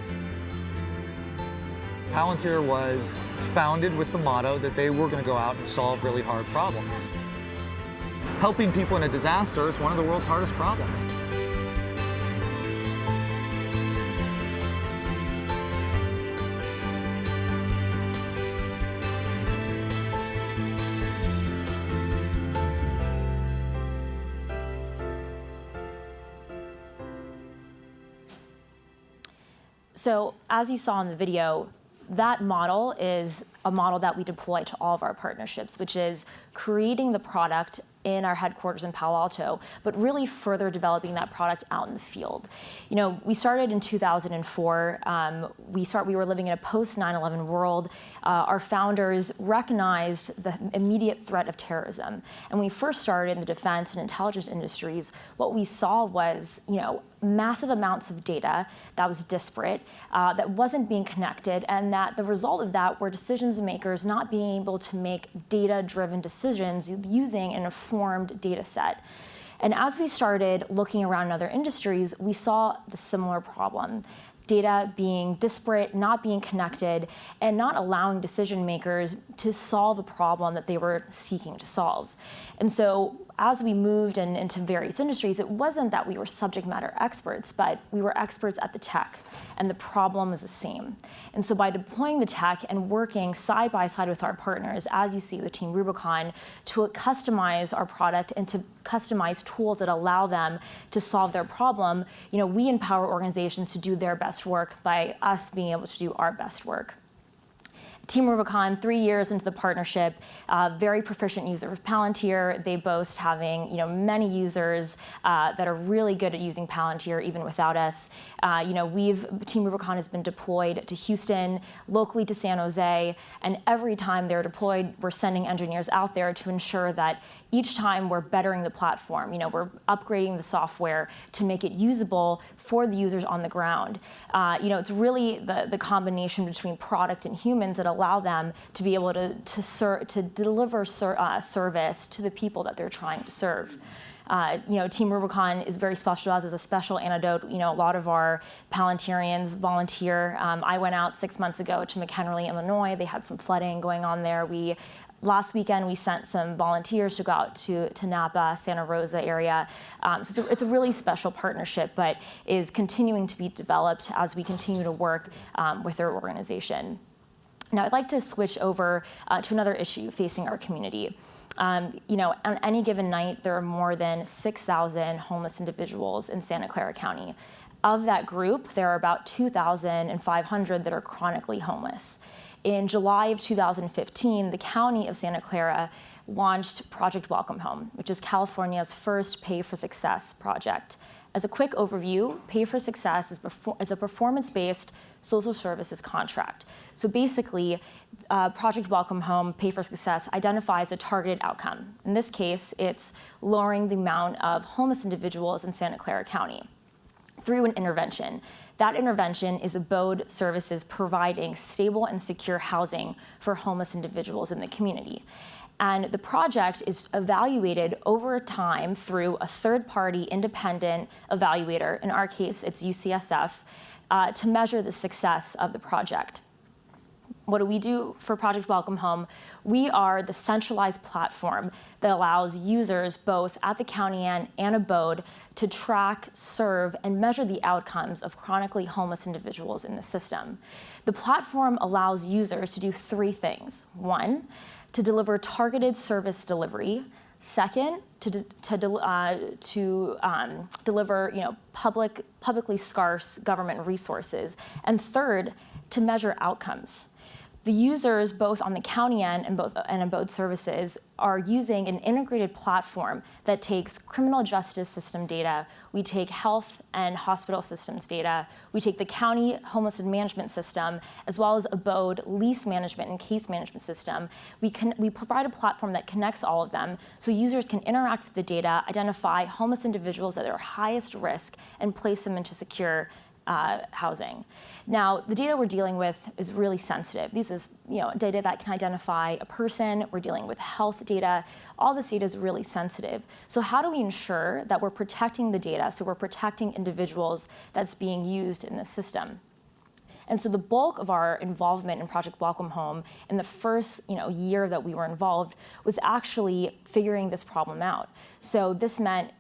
Palantir was founded with the motto that they were going to go out and solve really hard problems. Helping people in a disaster is one of the world's hardest problems. So as you saw in the video, that model is a model that we deploy to all of our partnerships, which is creating the product in our headquarters in Palo Alto, but really further developing that product out in the field. You know, we started in 2004. We were living in a post 9/11 world. Our founders recognized the immediate threat of terrorism. And when we first started in the defense and intelligence industries, what we saw was, massive amounts of data that was disparate, that wasn't being connected, and that the result of that were decision makers not being able to make data-driven decisions using an informed data set. And as we started looking around in other industries, we saw the similar problem. Data being disparate, not being connected, and not allowing decision makers to solve the problem that they were seeking to solve. And so as we moved into various industries, it wasn't that we were subject matter experts, but we were experts at the tech, and the problem was the same. And so by deploying the tech and working side by side with our partners, as you see with Team Rubicon, to customize our product and to customize tools that allow them to solve their problem, we empower organizations to do their best work by us being able to do our best work. Team Rubicon, 3 years into the partnership, very proficient user of Palantir. They boast having many users that are really good at using Palantir even without us. Team Rubicon has been deployed to Houston, locally to San Jose, and every time they're deployed, we're sending engineers out there to ensure that each time we're bettering the platform. We're upgrading the software to make it usable for the users on the ground. It's really the combination between product and humans that allow them to be able to deliver service to the people that they're trying to serve. Team Rubicon is very special to us as a special antidote. A lot of our Palantirians volunteer. I went out 6 months ago to McNerney, Illinois. They had some flooding going on there. Last weekend, we sent some volunteers to go out to Napa, Santa Rosa area. So it's a really special partnership, but is continuing to be developed as we continue to work with their organization. Now, I'd like to switch over to another issue facing our community. On any given night, there are more than 6,000 homeless individuals in Santa Clara County. Of that group, there are about 2,500 that are chronically homeless. In July of 2015, the County of Santa Clara launched Project Welcome Home, which is California's first Pay for Success project. As a quick overview, Pay for Success is a performance-based social services contract. So basically, Project Welcome Home, Pay for Success, identifies a targeted outcome. In this case, it's lowering the amount of homeless individuals in Santa Clara County through an intervention. That intervention is abode services providing stable and secure housing for homeless individuals in the community. And the project is evaluated over time through a third-party independent evaluator, in our case, it's UCSF, to measure the success of the project. what do we do for Project Welcome Home? We are the centralized platform that allows users both at the county and abode to track, serve, and measure the outcomes of chronically homeless individuals in the system. The platform allows users to do three things. One, to deliver targeted service delivery. Second, to deliver publicly scarce government resources. And third, to measure outcomes. The users, both on the county end and abode services, are using an integrated platform that takes criminal justice system data, we take health and hospital systems data, we take the county homeless management system, as well as abode lease management and case management system. We provide a platform that connects all of them so users can interact with the data, identify homeless individuals at their highest risk, and place them into secure housing. Now, the data we're dealing with is really sensitive. This is data that can identify a person. We're dealing with health data. All this data is really sensitive. So how do we ensure that we're protecting the data, so we're protecting individuals that's being used in the system? And so the bulk of our involvement in Project Welcome Home in the first year that we were involved was actually figuring this problem out. So this meant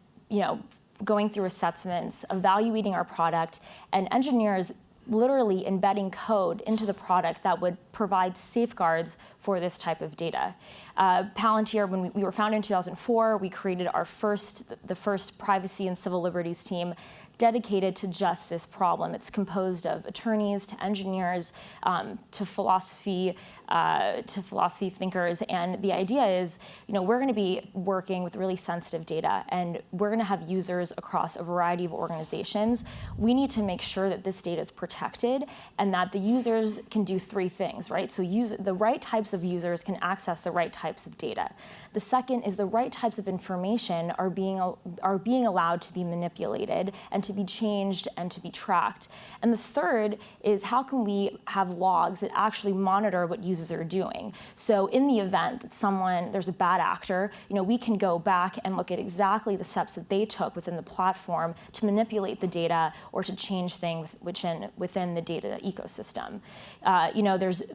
going through assessments, evaluating our product, and engineers literally embedding code into the product that would provide safeguards for this type of data. Palantir, when we were founded in 2004, we created the first privacy and civil liberties team dedicated to just this problem. It's composed of attorneys, to engineers, to philosophy thinkers, and the idea is, we're going to be working with really sensitive data, and we're going to have users across a variety of organizations. We need to make sure that this data is protected and that the users can do three things, right? So the right types of users can access the right types of data. The second is the right types of information are being allowed to be manipulated and to be changed and to be tracked. And the third is how can we have logs that actually monitor what users are doing. So in the event that there's a bad actor, we can go back and look at exactly the steps that they took within the platform to manipulate the data or to change things within the data ecosystem.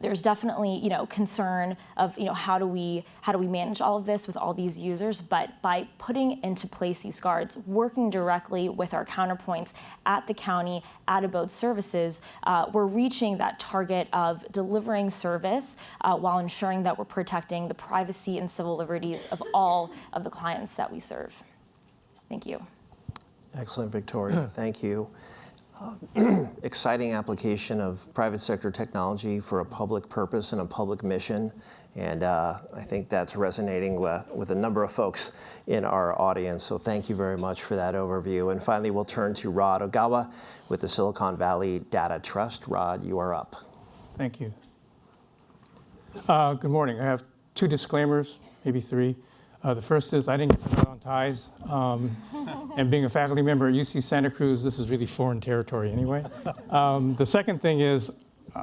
There's definitely concern of how do we manage all of this with all these users, but by putting into place these guards, working directly with our counterpoints at the county, at abode services, we're reaching that target of delivering service while ensuring that we're protecting the privacy and civil liberties of all of the clients that we serve. Thank you. Excellent, Victoria. Thank you. Exciting application of private sector technology for a public purpose and a public mission. And I think that's resonating with a number of folks in our audience. So thank you very much for that overview. And finally, we'll turn to Rod Ogawa with the Silicon Valley Data Trust. Rod, you are up. Thank you. Good morning. I have two disclaimers, maybe three. The first is I didn't get to put on ties. And being a faculty member at UC Santa Cruz, this is really foreign territory anyway. The second thing is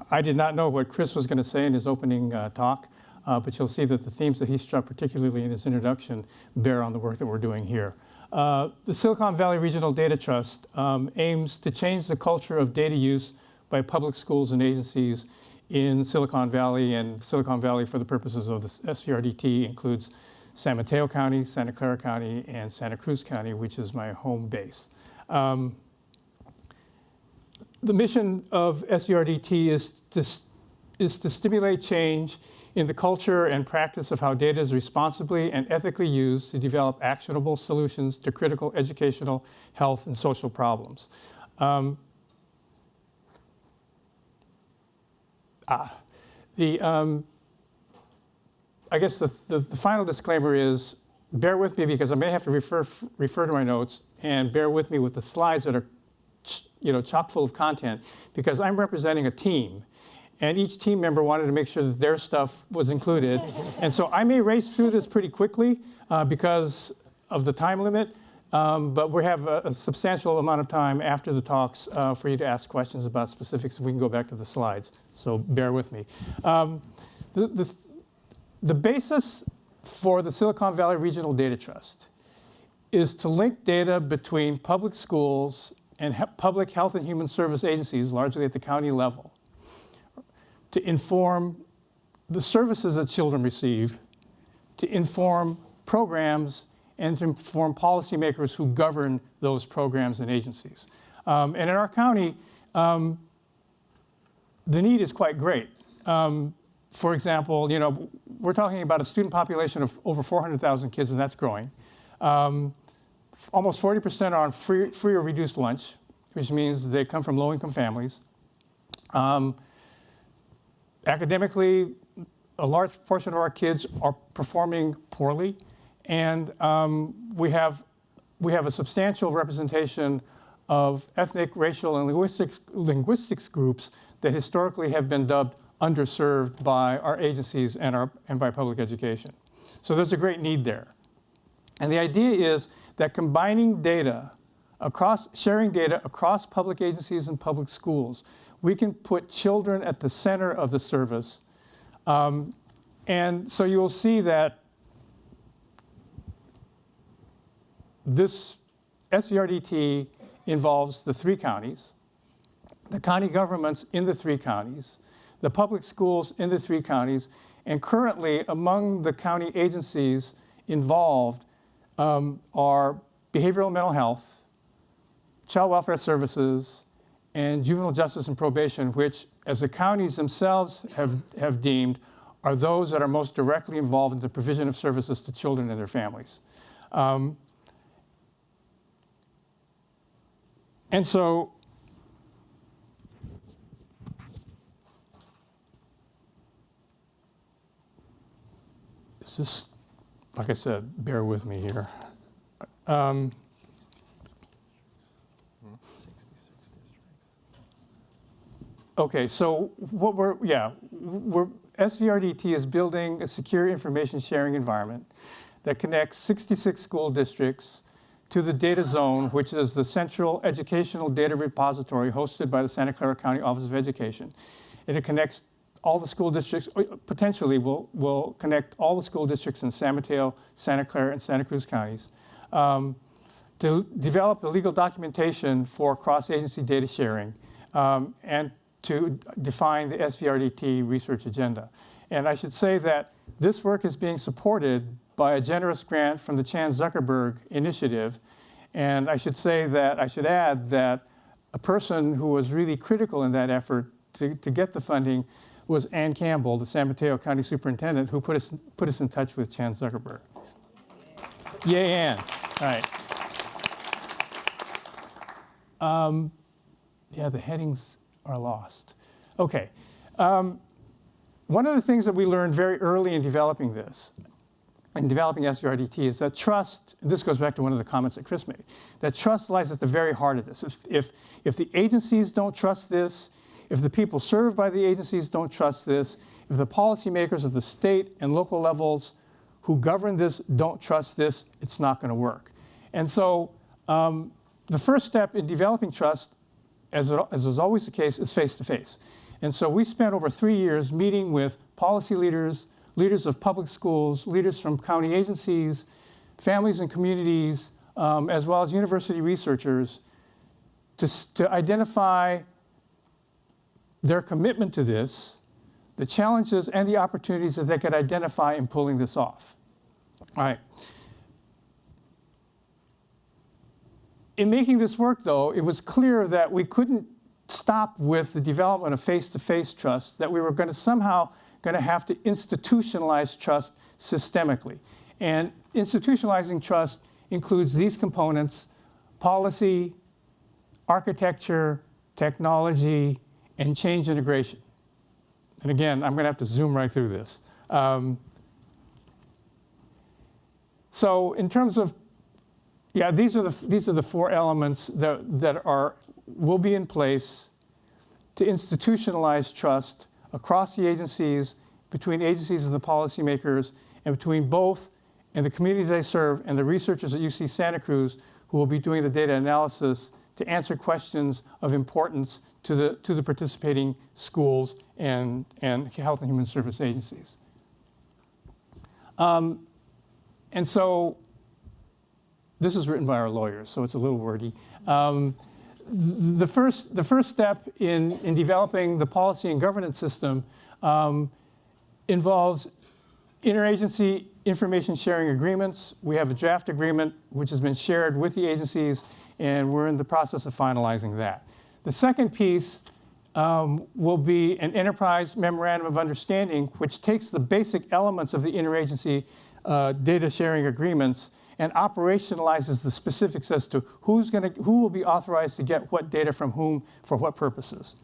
I did not know what Chris was going to say in his opening talk. But you'll see that the themes that he struck, particularly in his introduction, bear on the work that we're doing here. The Silicon Valley Regional Data Trust aims to change the culture of data use by public schools and agencies in Silicon Valley, and Silicon Valley, for the purposes of the SVRDT, includes San Mateo County, Santa Clara County, and Santa Cruz County, which is my home base. The mission of SVRDT is to stimulate change in the culture and practice of how data is responsibly and ethically used to develop actionable solutions to critical educational, health, and social problems. I guess the final disclaimer is, bear with me because I may have to refer to my notes, and bear with me with the slides that are chock full of content, because I'm representing a team. And each team member wanted to make sure that their stuff was included. And so I may race through this pretty quickly because of the time limit, but we have a substantial amount of time after the talks for you to ask questions about specifics, if we can go back to the slides. So bear with me. The basis for the Silicon Valley Regional Data Trust is to link data between public schools and public health and human service agencies, largely at the county level, to inform the services that children receive, to inform programs, and to inform policymakers who govern those programs and agencies. And in our county, the need is quite great. For example, we're talking about a student population of over 400,000 kids, and that's growing. Almost 40% are on free or reduced lunch, which means they come from low-income families. Academically, a large portion of our kids are performing poorly, and we have a substantial representation of ethnic, racial, and linguistics groups that historically have been dubbed underserved by our agencies and by public education. So there's a great need there. And the idea is that combining data sharing data across public agencies and public schools, we can put children at the center of the service. And so you will see that this SVRDT involves the 3 counties, the county governments in the 3 counties, the public schools in the 3 counties, and currently among the county agencies involved are behavioral mental health, child welfare services, and juvenile justice and probation, which, as the counties themselves have deemed, are those that are most directly involved in the provision of services to children and their families. And so, it's just, like I said, bear with me here. Okay, so SVRDT is building a secure information sharing environment that connects 66 school districts to the data zone, which is the central educational data repository hosted by the Santa Clara County Office of Education. And it connects all the school districts, potentially will connect all the school districts in San Mateo, Santa Clara, and Santa Cruz counties, to develop the legal documentation for cross-agency data sharing, and to define the SVRDT research agenda. And I should say that this work is being supported by a generous grant from the Chan Zuckerberg Initiative. And I should add that a person who was really critical in that effort to get the funding was Ann Campbell, the San Mateo County Superintendent, who put us in touch with Chan Zuckerberg. Yay, Ann. All right. The headings are lost. Okay. One of the things that we learned very early in developing this, in developing SVRDT, is that trust, and this goes back to one of the comments that Chris made, that trust lies at the very heart of this. If the agencies don't trust this, if the people served by the agencies don't trust this, if the policymakers at the state and local levels who govern this don't trust this, it's not going to work. And so the first step in developing trust, as is always the case, is face-to-face. And so we spent over 3 years meeting with policy leaders, leaders of public schools, leaders from county agencies, families and communities, as well as university researchers, to identify their commitment to this, the challenges and the opportunities that they could identify in pulling this off. All right. In making this work, though, it was clear that we couldn't stop with the development of face-to-face trust, that we were somehow going to have to institutionalize trust systemically. And institutionalizing trust includes these components: policy, architecture, technology, and change integration. And again, I'm going to have to zoom right through this. So in terms of, these are the 4 elements that will be in place to institutionalize trust across the agencies, between agencies and the policymakers, and between both and the communities they serve and the researchers at UC Santa Cruz who will be doing the data analysis to answer questions of importance to the participating schools and health and human service agencies. And so this is written by our lawyers, so it's a little wordy. the first step in developing the policy and governance system involves interagency information sharing agreements. We have a draft agreement which has been shared with the agencies, and we're in the process of finalizing that. The second piece will be an enterprise memorandum of understanding, which takes the basic elements of the interagency data sharing agreements and operationalizes the specifics as to who will be authorized to get what data from whom for what purposes.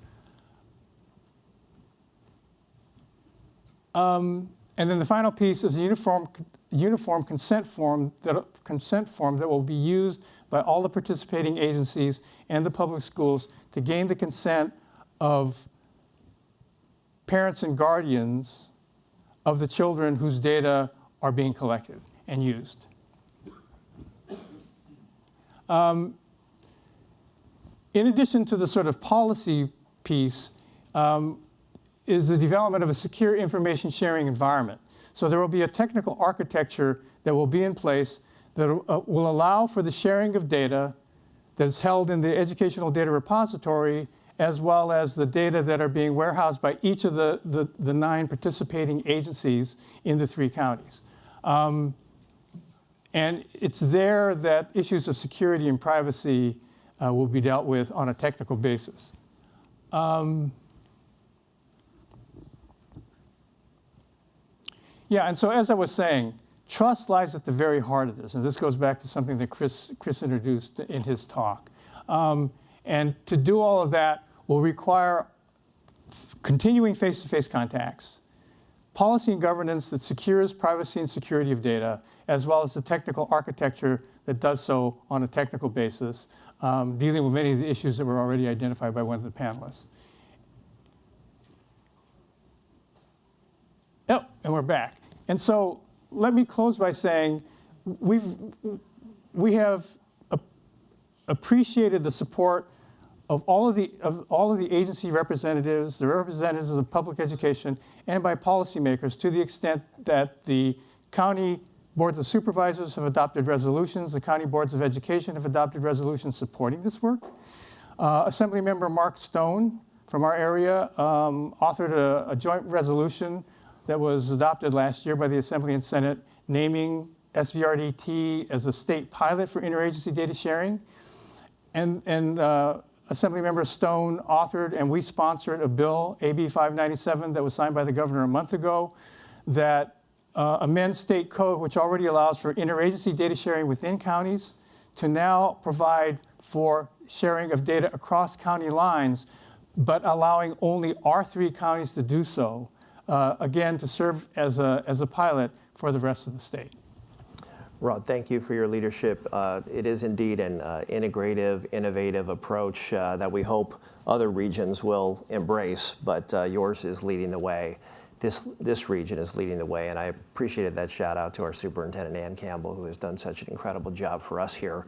And then the final piece is a uniform consent form that will be used by all the participating agencies and the public schools to gain the consent of parents and guardians of the children whose data are being collected and used. In addition to the sort of policy piece, is the development of a secure information sharing environment. So there will be a technical architecture that will be in place that will allow for the sharing of data that's held in the educational data repository, as well as the data that are being warehoused by each of the 9 participating agencies in the 3 counties. And it's there that issues of security and privacy will be dealt with on a technical basis. Yeah, and so as I was saying, trust lies at the very heart of this, and this goes back to something that Chris introduced in his talk. And to do all of that will require continuing face-to-face contacts, policy and governance that secures privacy and security of data, as well as the technical architecture that does so on a technical basis, dealing with many of the issues that were already identified by one of the panelists. Oh, and we're back. And so let me close by saying we have appreciated the support of all of the agency representatives, the representatives of public education, and by policymakers, to the extent that the county boards of supervisors have adopted resolutions, the county boards of education have adopted resolutions supporting this work. Assemblymember Marc Stone from our area authored a joint resolution that was adopted last year by the Assembly and Senate, naming SVRDT as a state pilot for interagency data sharing. And Assemblymember Stone authored and we sponsored a bill, AB 597, that was signed by the governor a month ago, that amends state code, which already allows for interagency data sharing within counties, to now provide for sharing of data across county lines, but allowing only our 3 counties to do so. Again, to serve as a pilot for the rest of the state. Rod, thank you for your leadership. It is indeed an integrative, innovative approach that we hope other regions will embrace, but yours is leading the way. This region is leading the way, and I appreciated that shout out to our Superintendent Ann Campbell, who has done such an incredible job for us here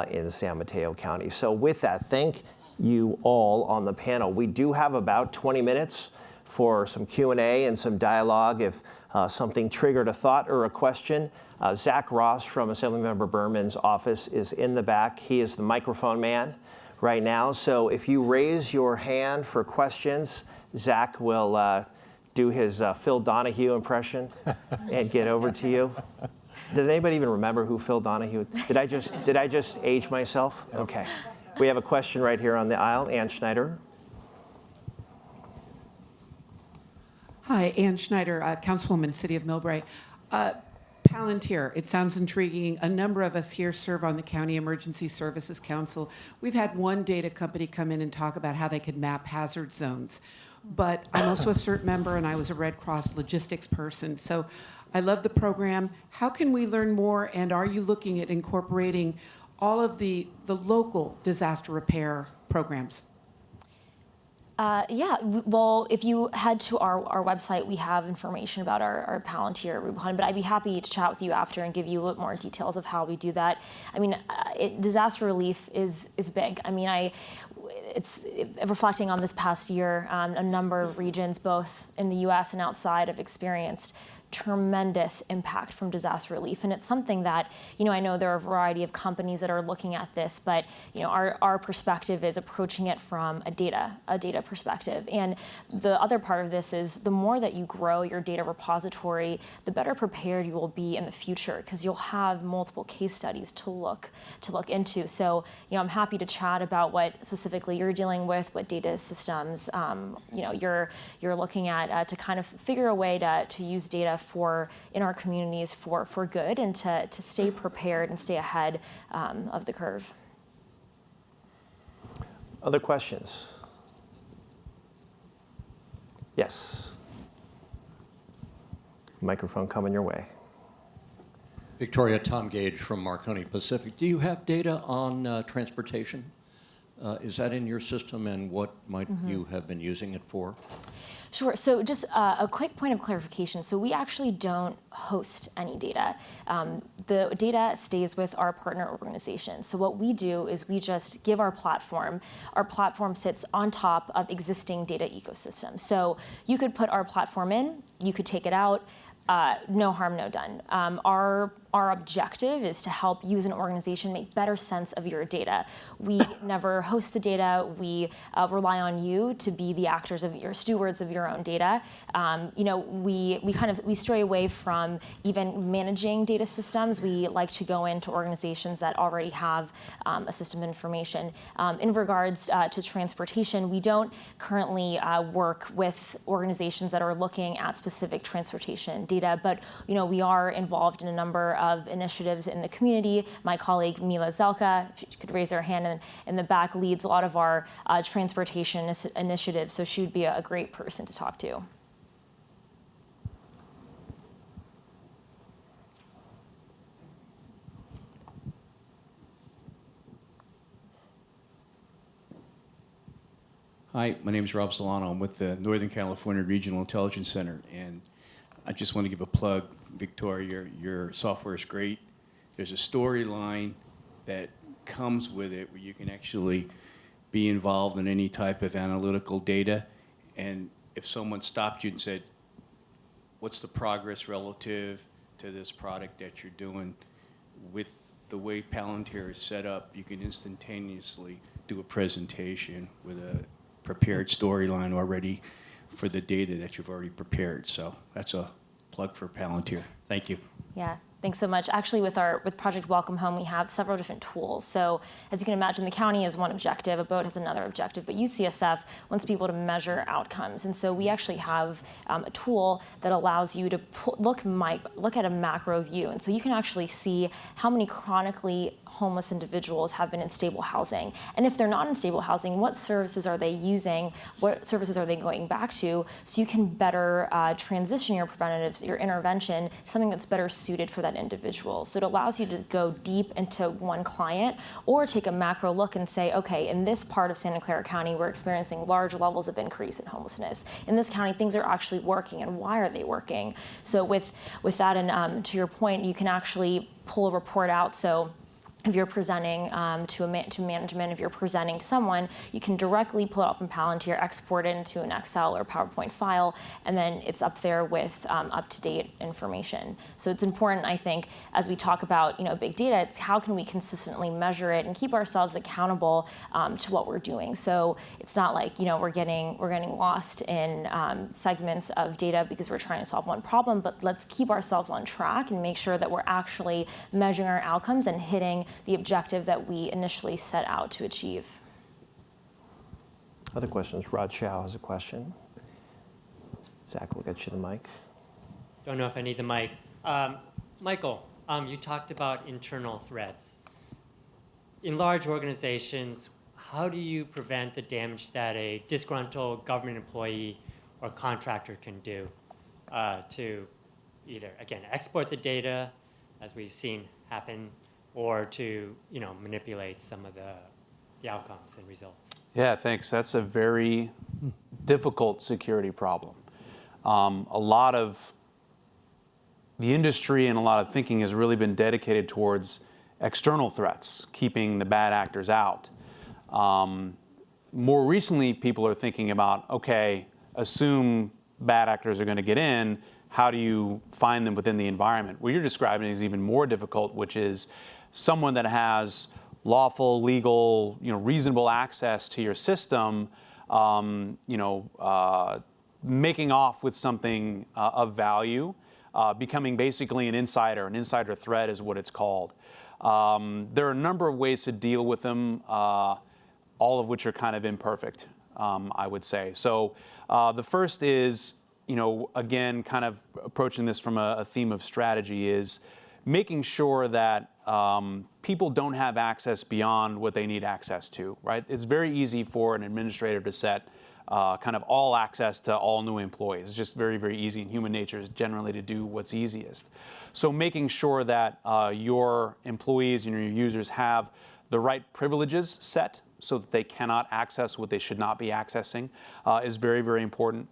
in San Mateo County. So with that, thank you all on the panel. We do have about 20 minutes for some Q&A and some dialogue if something triggered a thought or a question. Zach Ross from Assemblymember Berman's office is in the back. He is the microphone man right now. So if you raise your hand for questions, Zach will do his Phil Donahue impression and get over to you. Does anybody even remember who Phil Donahue? Did I just age myself? Okay. We have a question right here on the aisle. Ann Schneider. Hi, Ann Schneider, Councilwoman, City of Millbrae. Palantir, it sounds intriguing. A number of us here serve on the County Emergency Services Council. We've had one data company come in and talk about how they could map hazard zones. But I'm also a CERT member, and I was a Red Cross logistics person. So I love the program. How can we learn more, and are you looking at incorporating all of the local disaster repair programs? Yeah, well, if you head to our website, we have information about our Palantir Rubicon, but I'd be happy to chat with you after and give you a little more details of how we do that. I mean, disaster relief is big. I mean, it's reflecting on this past year, a number of regions, both in the U.S. and outside, have experienced tremendous impact from disaster relief. And it's something that, I know there are a variety of companies that are looking at this, but our perspective is approaching it from a data perspective. And the other part of this is the more that you grow your data repository, the better prepared you will be in the future, because you'll have multiple case studies to look into. So, I'm happy to chat about what specifically you're dealing with, what data systems you're looking at to kind of figure a way to use data in our communities for good, and to stay prepared and stay ahead of the curve. Other questions? Yes. Microphone coming your way. Victoria, Tom Gage from Marconi Pacific. Do you have data on transportation? Is that in your system, and what might you have been using it for? Sure. So just a quick point of clarification. So we actually don't host any data. The data stays with our partner organization. So what we do is we just give our platform. Our platform sits on top of existing data ecosystems. So you could put our platform in, you could take it out. No harm, no done. Our objective is to help you as an organization make better sense of your data. We never host the data. We rely on you to be the actors of your stewards of your own data. We stray away from even managing data systems. We like to go into organizations that already have a system of information. In regards to transportation, we don't currently work with organizations that are looking at specific transportation data, but we are involved in a number of initiatives in the community. My colleague Mila Zelka, if she could raise her hand in the back, leads a lot of our transportation initiatives, so she would be a great person to talk to. Hi, my name is Rob Solano. I'm with the Northern California Regional Intelligence Center, and I just want to give a plug. Victoria, your software is great. There's a storyline that comes with it where you can actually be involved in any type of analytical data. And if someone stopped you and said, what's the progress relative to this product that you're doing, with the way Palantir is set up, you can instantaneously do a presentation with a prepared storyline already for the data that you've already prepared. So that's a plug for Palantir. Thank you. Yeah, thanks so much. Actually, with Project Welcome Home, we have several different tools. So as you can imagine, the county has one objective, a boat has another objective, but UCSF wants people to measure outcomes. And so we actually have a tool that allows you to look at a macro view. And so you can actually see how many chronically homeless individuals have been in stable housing. And if they're not in stable housing, what services are they using? What services are they going back to? So you can better transition your preventatives, your intervention, to something that's better suited for that individual. So it allows you to go deep into one client, or take a macro look and say, okay, in this part of Santa Clara County, we're experiencing large levels of increase in homelessness. In this county, things are actually working, and why are they working? So with that, and to your point, you can actually pull a report out. So if you're presenting to management, if you're presenting to someone, you can directly pull it out from Palantir, export it into an Excel or PowerPoint file, and then it's up there with up-to-date information. So it's important, I think, as we talk about big data, it's how can we consistently measure it and keep ourselves accountable to what we're doing. So it's not like we're getting lost in segments of data because we're trying to solve one problem, but let's keep ourselves on track and make sure that we're actually measuring our outcomes and hitting the objective that we initially set out to achieve. Other questions? Rod Chow has a question. Zach, we'll get you the mic. Don't know if I need the mic. Michael, you talked about internal threats. In large organizations, how do you prevent the damage that a disgruntled government employee or contractor can do to either, again, export the data, as we've seen happen, or to manipulate some of the outcomes and results? Yeah, thanks. That's a very difficult security problem. A lot of the industry and a lot of thinking has really been dedicated towards external threats, keeping the bad actors out. More recently, people are thinking about, okay, assume bad actors are going to get in, how do you find them within the environment? What you're describing is even more difficult, which is someone that has lawful, legal, reasonable access to your system, making off with something of value, becoming basically an insider threat is what it's called. There are a number of ways to deal with them, all of which are kind of imperfect, I would say. So the first is, again, kind of approaching this from a theme of strategy, is making sure that people don't have access beyond what they need access to, right? It's very easy for an administrator to set kind of all access to all new employees. It's just very, very easy, and human nature is generally to do what's easiest. So making sure that your employees and your users have the right privileges set so that they cannot access what they should not be accessing is very, very important.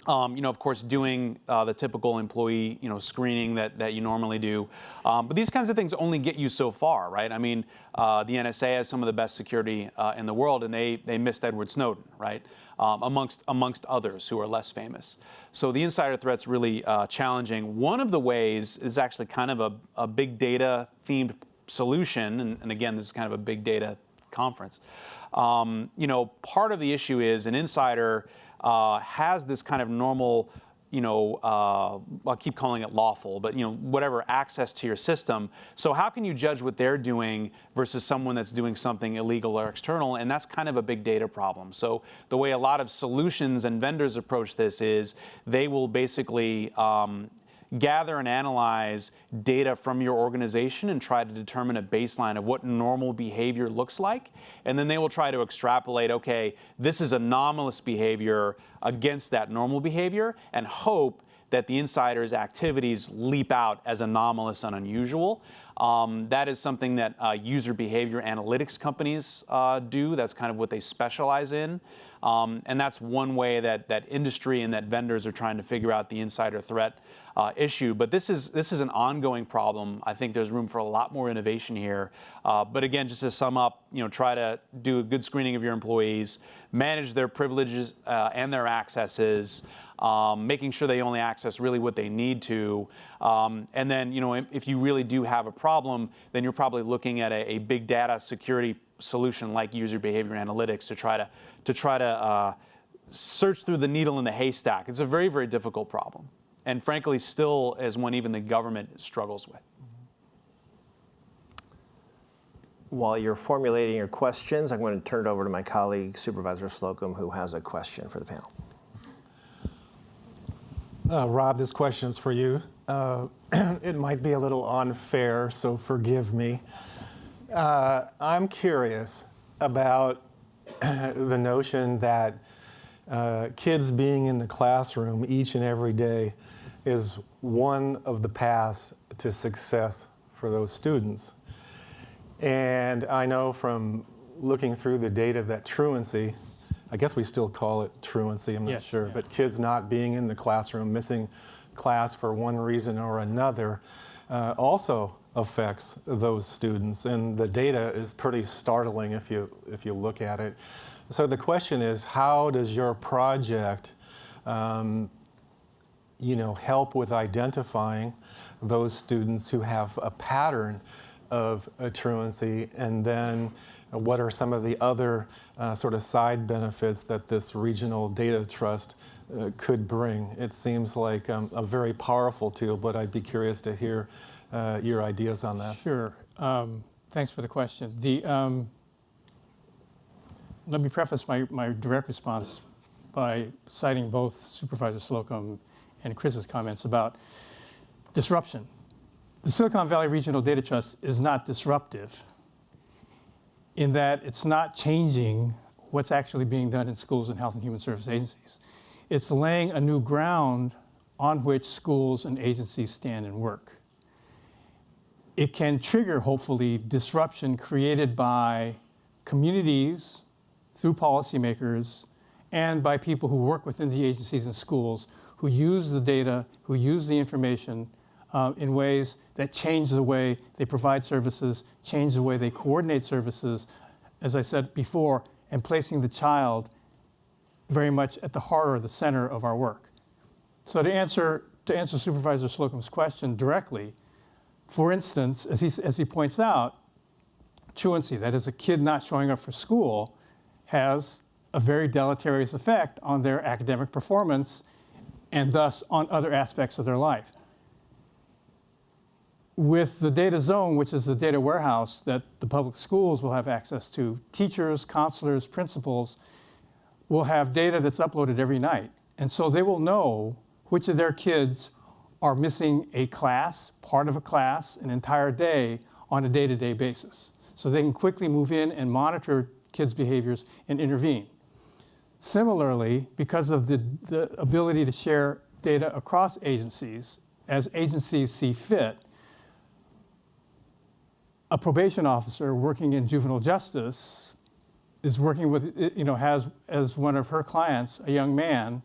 Of course, doing the typical employee, screening that you normally do. But these kinds of things only get you so far, right? I mean, the NSA has some of the best security in the world, and they missed Edward Snowden, right? Amongst others who are less famous. So the insider threat's really challenging. One of the ways is actually kind of a big data themed solution, and again, this is kind of a big data conference. Part of the issue is an insider has this kind of normal, I'll keep calling it lawful, but whatever, access to your system. So how can you judge what they're doing versus someone that's doing something illegal or external? And that's kind of a big data problem. So the way a lot of solutions and vendors approach this is they will basically gather and analyze data from your organization and try to determine a baseline of what normal behavior looks like. And then they will try to extrapolate, okay, this is anomalous behavior against that normal behavior, and hope that the insider's activities leap out as anomalous and unusual. That is something that user behavior analytics companies do. That's kind of what they specialize in. And that's one way that industry and that vendors are trying to figure out the insider threat issue. But this is an ongoing problem. I think there's room for a lot more innovation here. But again, just to sum up, try to do a good screening of your employees, manage their privileges and their accesses, making sure they only access really what they need to. And then, if you really do have a problem, then you're probably looking at a big data security solution like user behavior analytics to try to search through the needle in the haystack. It's a very, very difficult problem, and frankly, still is one even the government struggles with. While you're formulating your questions, I'm going to turn it over to my colleague, Supervisor Slocum, who has a question for the panel. Rob, this question's for you. It might be a little unfair, so forgive me. I'm curious about the notion that kids being in the classroom each and every day is one of the paths to success for those students. And I know from looking through the data that truancy, I guess we still call it truancy, I'm not sure, but kids not being in the classroom, missing class for one reason or another, also affects those students. And the data is pretty startling if you look at it. So the question is, how does your project help with identifying those students who have a pattern of truancy, and then what are some of the other sort of side benefits that this regional data trust could bring? It seems like a very powerful tool, but I'd be curious to hear your ideas on that. Sure. Thanks for the question. Let me preface my direct response by citing both Supervisor Slocum and Chris's comments about disruption. The Silicon Valley Regional Data Trust is not disruptive in that it's not changing what's actually being done in schools and health and human service agencies. It's laying a new ground on which schools and agencies stand and work. It can trigger, hopefully, disruption created by communities, through policymakers, and by people who work within the agencies and schools who use the data, who use the information in ways that change the way they provide services, change the way they coordinate services, as I said before, and placing the child very much at the heart or the center of our work. So to answer to answer Supervisor Slocum's question directly, for instance, as he points out, truancy, that is a kid not showing up for school, has a very deleterious effect on their academic performance and thus on other aspects of their life. With the data zone, which is the data warehouse that the public schools will have access to, teachers, counselors, principals will have data that's uploaded every night. And so they will know which of their kids are missing a class, part of a class, an entire day on a day-to-day basis. So they can quickly move in and monitor kids' behaviors and intervene. Similarly, because of the ability to share data across agencies, as agencies see fit, a probation officer working in juvenile justice is working with, has as one of her clients, a young man.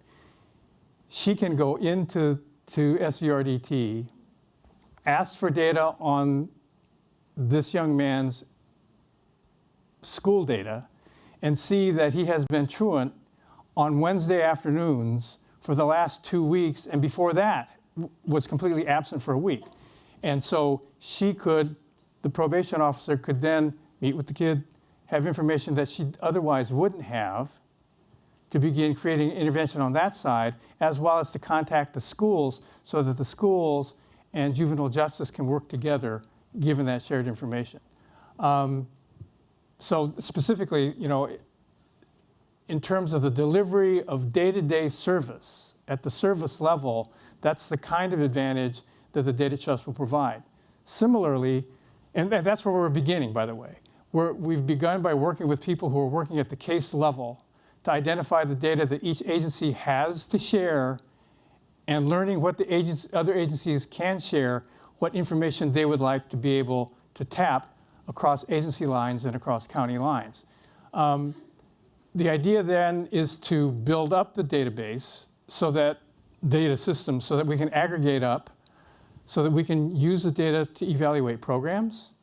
She can go into SVRDT, ask for data on this young man's school data, and see that he has been truant on Wednesday afternoons for the last 2 weeks, and before that was completely absent for a week. And so the probation officer could then meet with the kid, have information that she otherwise wouldn't have, to begin creating intervention on that side, as well as to contact the schools so that the schools and juvenile justice can work together given that shared information. So specifically, in terms of the delivery of day-to-day service at the service level, that's the kind of advantage that the data trust will provide. Similarly, and that's where we're beginning, by the way. We've begun by working with people who are working at the case level to identify the data that each agency has to share and learning what the other agencies can share, what information they would like to be able to tap across agency lines and across county lines. The idea then is to build up the database data system so that we can aggregate up, so that we can use the data to evaluate programs,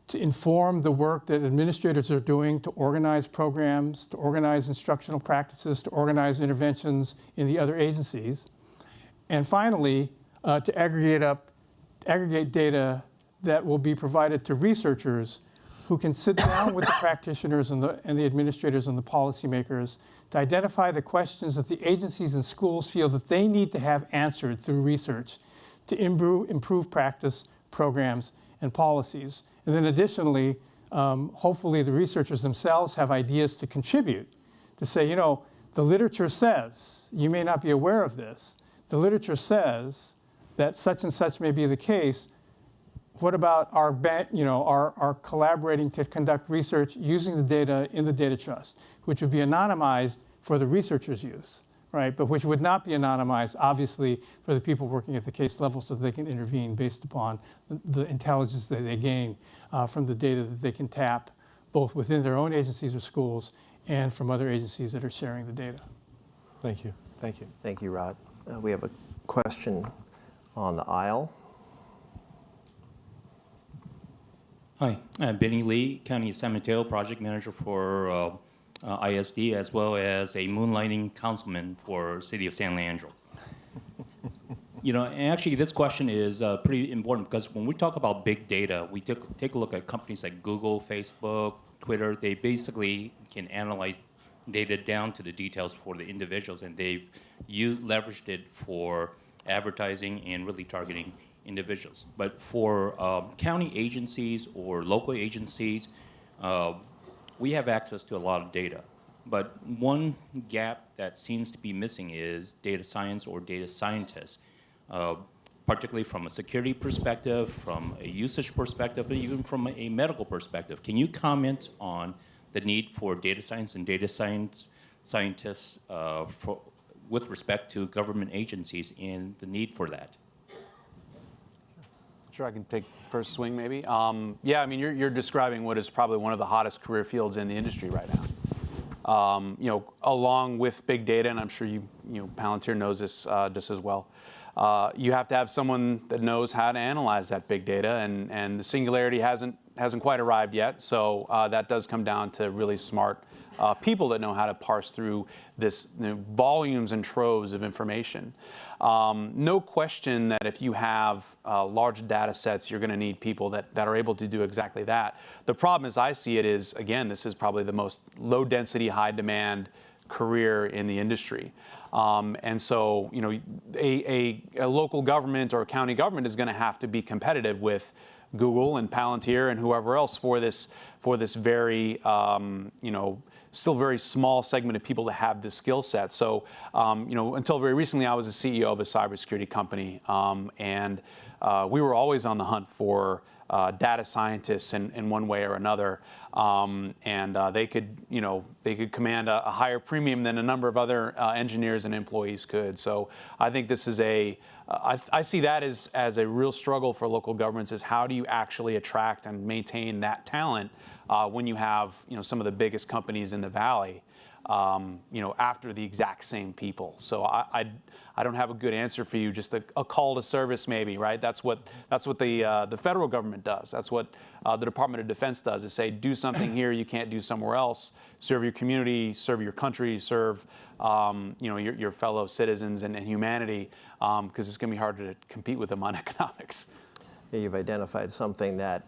to inform the work that administrators are doing to organize programs, to organize instructional practices, to organize interventions in the other agencies. And finally, to aggregate data that will be provided to researchers who can sit down with the practitioners and the administrators and the policymakers to identify the questions that the agencies and schools feel that they need to have answered through research to improve practice, programs, and policies. And then additionally, hopefully the researchers themselves have ideas to contribute, to say, the literature says, you may not be aware of this, the literature says that such and such may be the case. What about our collaborating to conduct research using the data in the data trust, which would be anonymized for the researchers' use, right? But which would not be anonymized, obviously, for the people working at the case level so that they can intervene based upon the intelligence that they gain from the data that they can tap, both within their own agencies or schools and from other agencies that are sharing the data. Thank you. Thank you. Thank you, Rod. We have a question on the aisle. Hi, I'm Benny Lee, County San Mateo Project Manager for ISD, as well as a moonlighting councilman for City of San Leandro. And actually this question is pretty important because when we talk about big data, we take a look at companies like Google, Facebook, Twitter. They basically can analyze data down to the details for the individuals, and they've leveraged it for advertising and really targeting individuals. But for county agencies or local agencies, we have access to a lot of data. But one gap that seems to be missing is data science or data scientists, particularly from a security perspective, from a usage perspective, and even from a medical perspective. Can you comment on the need for data science and data scientists with respect to government agencies and the need for that? Sure, I can take first swing maybe. Yeah, I mean, you're describing what is probably one of the hottest career fields in the industry right now. Along with big data, and I'm sure Palantir knows this just as well. You have to have someone that knows how to analyze that big data, and the singularity hasn't quite arrived yet. So that does come down to really smart people that know how to parse through this volumes and troves of information. No question that if you have large data sets, you're going to need people that are able to do exactly that. The problem as I see it is, again, this is probably the most low density, high demand career in the industry. And so, a local government or a county government is going to have to be competitive with Google and Palantir and whoever else for this very, still very small segment of people that have this skill set. So, until very recently, I was a CEO of a cybersecurity company, and we were always on the hunt for data scientists in one way or another, and they could command a higher premium than a number of other engineers and employees could. So I think this is I see that as a real struggle for local governments, is how do you actually attract and maintain that talent when you have some of the biggest companies in the valley after the exact same people. So I don't have a good answer for you. Just a call to service, maybe, right? That's what the federal government does. That's what the Department of Defense does. Is say, do something here you can't do somewhere else. Serve your community, serve your country, serve your fellow citizens and humanity, because it's going to be hard to compete with them on economics. You've identified something that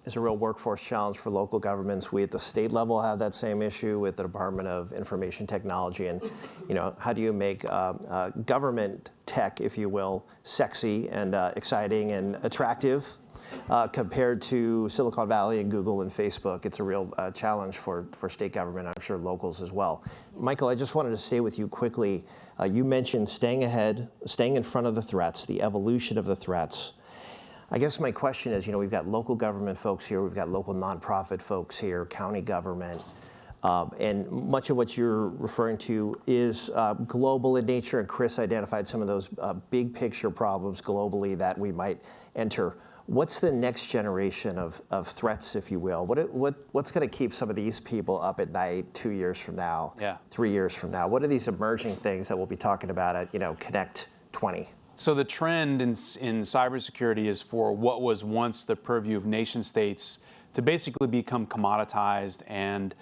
is a real workforce challenge for local governments. We at the state level have that same issue with the Department of Information Technology. And how do you make government tech, if you will, sexy and exciting and attractive compared to Silicon Valley and Google and Facebook? It's a real challenge for state government, I'm sure locals as well. Michael, I just wanted to stay with you quickly. You mentioned staying ahead, staying in front of the threats, the evolution of the threats. I guess my question is, we've got local government folks here, we've got local nonprofit folks here, county government, and much of what you're referring to is global in nature, and Chris identified some of those big picture problems globally that we might enter. What's the next generation of threats, if you will? What's going to keep some of these people up at night 2 years from now, 3 years from now? What are these emerging things that we'll be talking about at Connect20? So the trend in cybersecurity is for what was once the purview of nation states to basically become commoditized, and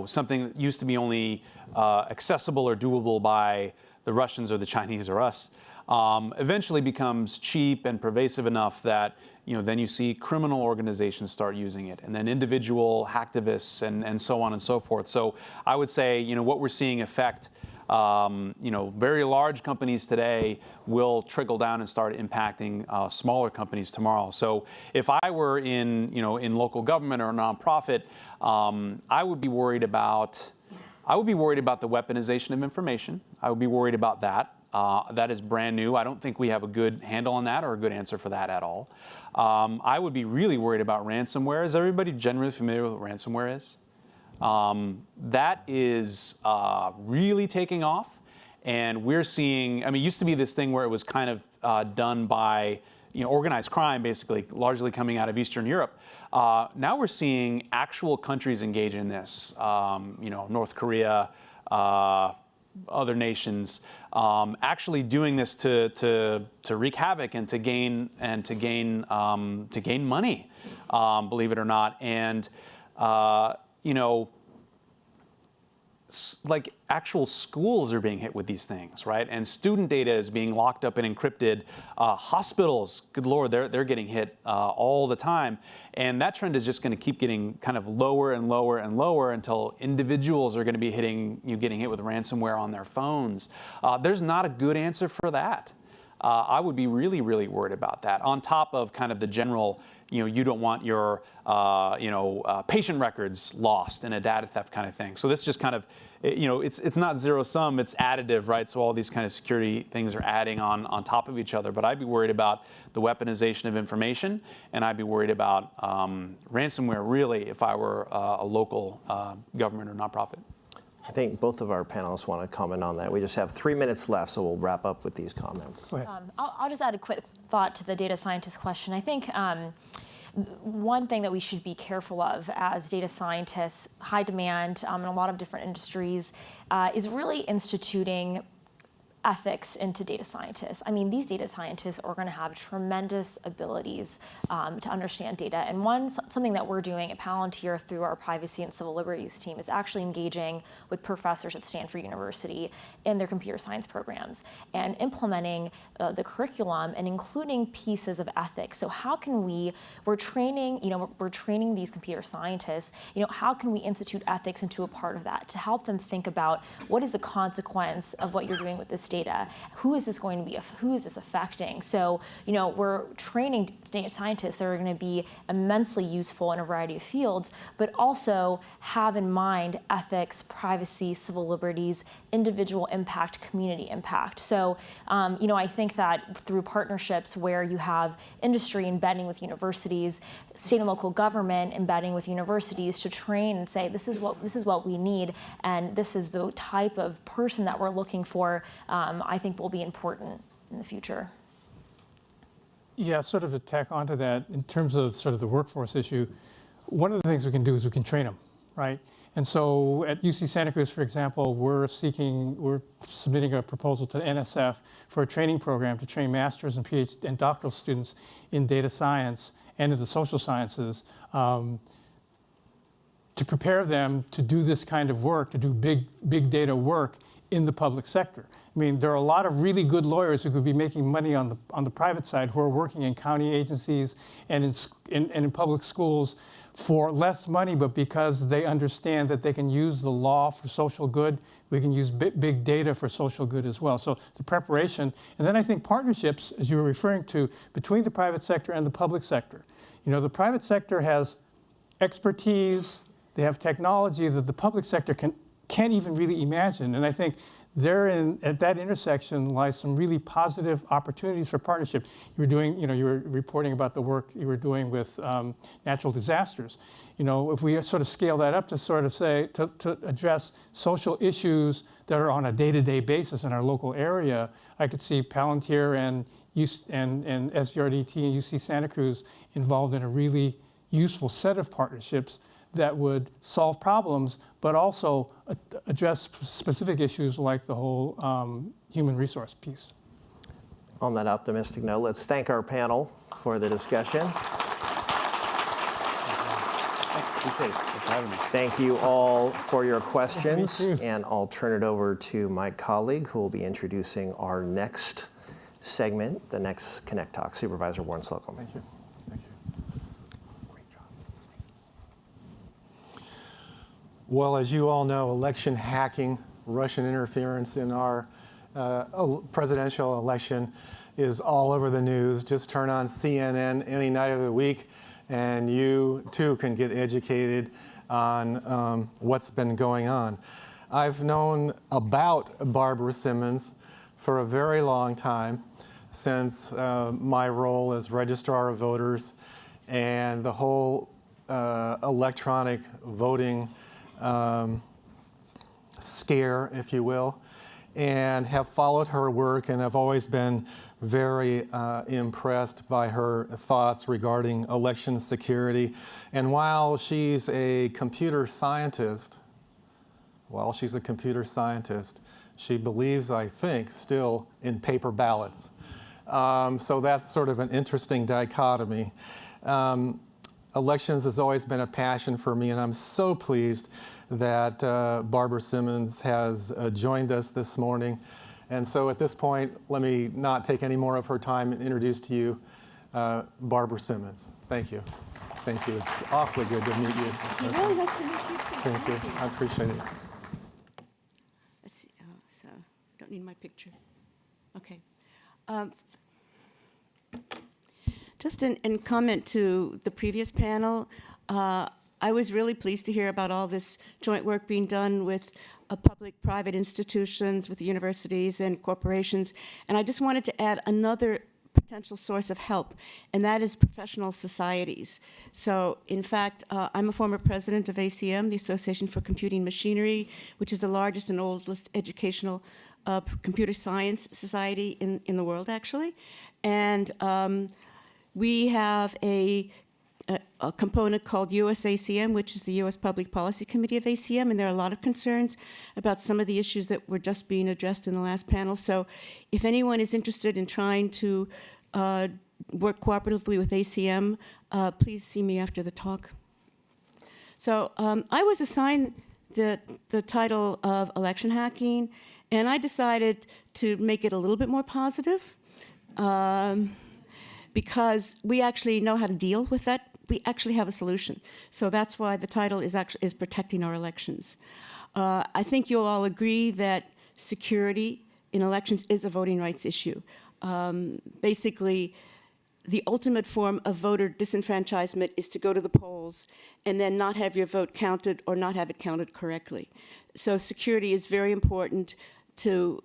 something that used to be only accessible or doable by the Russians or the Chinese or us, eventually becomes cheap and pervasive enough that then you see criminal organizations start using it, and then individual hacktivists and so on and so forth. So I would say what we're seeing affect very large companies today will trickle down and start impacting smaller companies tomorrow. So if I were in local government or a nonprofit, I would be worried about the weaponization of information. I would be worried about that. That is brand new. I don't think we have a good handle on that or a good answer for that at all. I would be really worried about ransomware. Is everybody generally familiar with what ransomware is? That is really taking off, and we're seeing, it used to be this thing where it was kind of done by organized crime, basically, largely coming out of Eastern Europe. Now we're seeing actual countries engage in this, North Korea, other nations, actually doing this to wreak havoc and to gain money, believe it or not. And like actual schools are being hit with these things, right? And student data is being locked up and encrypted. Hospitals, good Lord, they're getting hit all the time. And that trend is just going to keep getting kind of lower and lower and lower until individuals are going to be getting hit with ransomware on their phones. There's not a good answer for that. I would be really, really worried about that. On top of kind of the general, you don't want your, patient records lost in a data theft kind of thing. So this just kind of, it's not zero sum, it's additive, right? So all these kind of security things are adding on top of each other. But I'd be worried about the weaponization of information, and I'd be worried about ransomware, really, if I were a local government or nonprofit. I think both of our panelists want to comment on that. We just have 3 minutes left, so we'll wrap up with these comments. Go ahead. I'll just add a quick thought to the data scientist question. I think one thing that we should be careful of as data scientists, high demand in a lot of different industries, is really instituting ethics into data scientists. I mean, these data scientists are going to have tremendous abilities to understand data. And something that we're doing at Palantir through our privacy and civil liberties team is actually engaging with professors at Stanford University in their computer science programs and implementing the curriculum and including pieces of ethics. So how can we're training these computer scientists, how can we institute ethics into a part of that to help them think about what is the consequence of what you're doing with this data? Who is this affecting? So, we're training data scientists that are going to be immensely useful in a variety of fields, but also have in mind ethics, privacy, civil liberties, individual impact, community impact. So, I think that through partnerships where you have industry embedding with universities, state and local government embedding with universities to train and say, this is what we need, and this is the type of person that we're looking for, I think will be important in the future. Yeah, sort of to tack onto that, in terms of sort of the workforce issue, one of the things we can do is we can train them, right? And so at UC Santa Cruz, for example, we're submitting a proposal to NSF for a training program to train master's and PhD and doctoral students in data science and in the social sciences, to prepare them to do this kind of work, to do big data work in the public sector. I mean, there are a lot of really good lawyers who could be making money on the private side who are working in county agencies and in public schools for less money, but because they understand that they can use the law for social good, we can use big data for social good as well. So the preparation, and then I think partnerships, as you were referring to, between the private sector and the public sector. The private sector has expertise, they have technology that the public sector can't even really imagine. And I think at that intersection lies some really positive opportunities for partnership. You were reporting about the work you were doing with natural disasters. If we sort of scale that up to sort of say, to address social issues that are on a day-to-day basis in our local area, I could see Palantir and SVRDT and UC Santa Cruz involved in a really useful set of partnerships that would solve problems, but also address specific issues like the whole human resource piece. On that optimistic note, let's thank our panel for the discussion. Thank you all for your questions, and I'll turn it over to my colleague who will be introducing our next segment, the next Connect Talk, Supervisor Warren Slocum. Thank you. Well, as you all know, election hacking, Russian interference in our presidential election is all over the news. Just turn on CNN any night of the week, and you too can get educated on what's been going on. I've known about Barbara Simmons for a very long time, since my role as Registrar of Voters and the whole electronic voting scare, if you will, and have followed her work and have always been very impressed by her thoughts regarding election security. And while she's a computer scientist, she believes, I think, still in paper ballots. So that's sort of an interesting dichotomy. Elections has always been a passion for me, and I'm so pleased that Barbara Simmons has joined us this morning. And so at this point, let me not take any more of her time and introduce to you Barbara Simmons. Thank you. Thank you. It's awfully good to meet you. Really nice to meet you too. Thank you. I appreciate it. Let's see. Oh, so don't need my picture. Okay. Just in comment to the previous panel, I was really pleased to hear about all this joint work being done with public-private institutions, with universities and corporations. And I just wanted to add another potential source of help, and that is professional societies. So, in fact, I'm a former president of ACM, the Association for Computing Machinery, which is the largest and oldest educational computer science society in the world, actually. And we have a a component called USACM, which is the U.S. Public Policy Committee of ACM, and there are a lot of concerns about some of the issues that were just being addressed in the last panel. So if anyone is interested in trying to work cooperatively with ACM, please see me after the talk. So I was assigned the title of election hacking, and I decided to make it a little bit more positive because we actually know how to deal with that. We actually have a solution. So that's why the title is protecting our elections. I think you'll all agree that security in elections is a voting rights issue. Basically, the ultimate form of voter disenfranchisement is to go to the polls and then not have your vote counted or not have it counted correctly. So security is very important to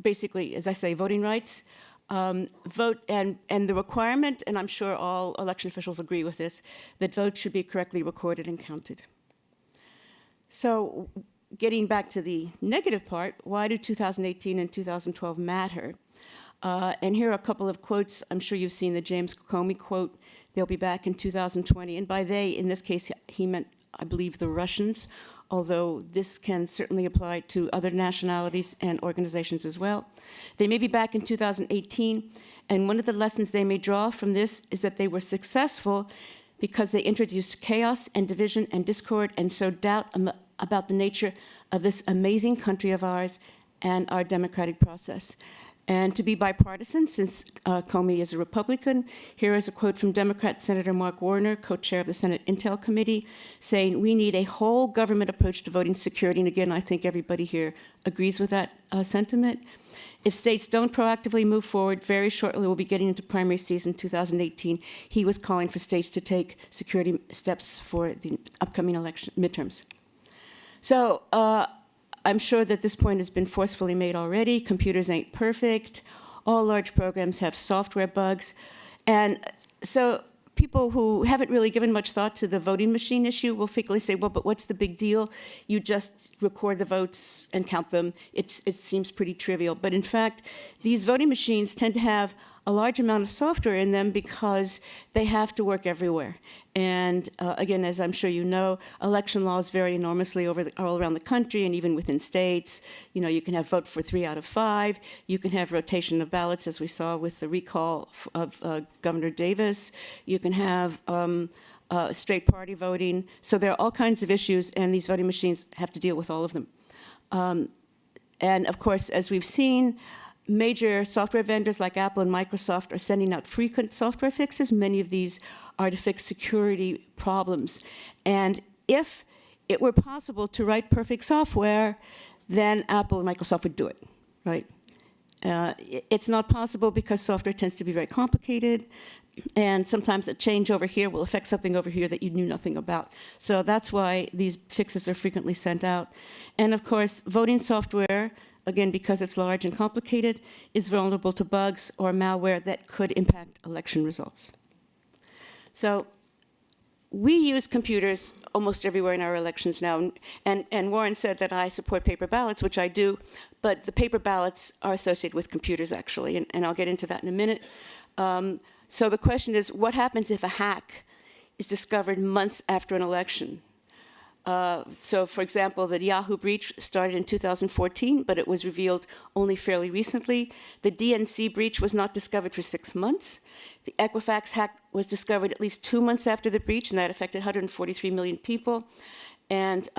basically, as I say, voting rights. Vote and the requirement, and I'm sure all election officials agree with this, that votes should be correctly recorded and counted. So getting back to the negative part, why do 2018 and 2012 matter? And here are a couple of quotes. I'm sure you've seen the James Comey quote, "They'll be back in 2020." And by they, in this case, he meant, I believe, the Russians, although this can certainly apply to other nationalities and organizations as well. They may be back in 2018, and one of the lessons they may draw from this is that they were successful because they introduced chaos and division and discord and sowed doubt about the nature of this amazing country of ours and our democratic process. And to be bipartisan, since Comey is a Republican, here is a quote from Democrat Senator Marc Warner, co-chair of the Senate Intel Committee, saying, "We need a whole government approach to voting security." And again, I think everybody here agrees with that sentiment. If states don't proactively move forward, very shortly we'll be getting into primary season 2018. He was calling for states to take security steps for the upcoming election midterms. So I'm sure that this point has been forcefully made already. Computers ain't perfect. All large programs have software bugs. And so people who haven't really given much thought to the voting machine issue will frequently say, well, but what's the big deal? You just record the votes and count them. It seems pretty trivial. But in fact, these voting machines tend to have a large amount of software in them because they have to work everywhere. And again, as I'm sure you know, election laws vary enormously all around the country and even within states. You know, you can have vote for 3 out of 5. You can have rotation of ballots, as we saw with the recall of Governor Davis. You can have straight party voting. So there are all kinds of issues, and these voting machines have to deal with all of them. And of course, as we've seen, major software vendors like Apple and Microsoft are sending out frequent software fixes. Many of these are to fix security problems. And if it were possible to write perfect software, then Apple and Microsoft would do it, right? It's not possible because software tends to be very complicated, and sometimes a change over here will affect something over here that you knew nothing about. So that's why these fixes are frequently sent out. And of course, voting software, again, because it's large and complicated, is vulnerable to bugs or malware that could impact election results. So we use computers almost everywhere in our elections now. And Warren said that I support paper ballots, which I do, but the paper ballots are associated with computers, actually, and I'll get into that in a minute. So the question is, what happens if a hack is discovered months after an election? So, for example, the Yahoo breach started in 2014, but it was revealed only fairly recently. The DNC breach was not discovered for 6 months. The Equifax hack was discovered at least 2 months after the breach, and that affected 143 million people. And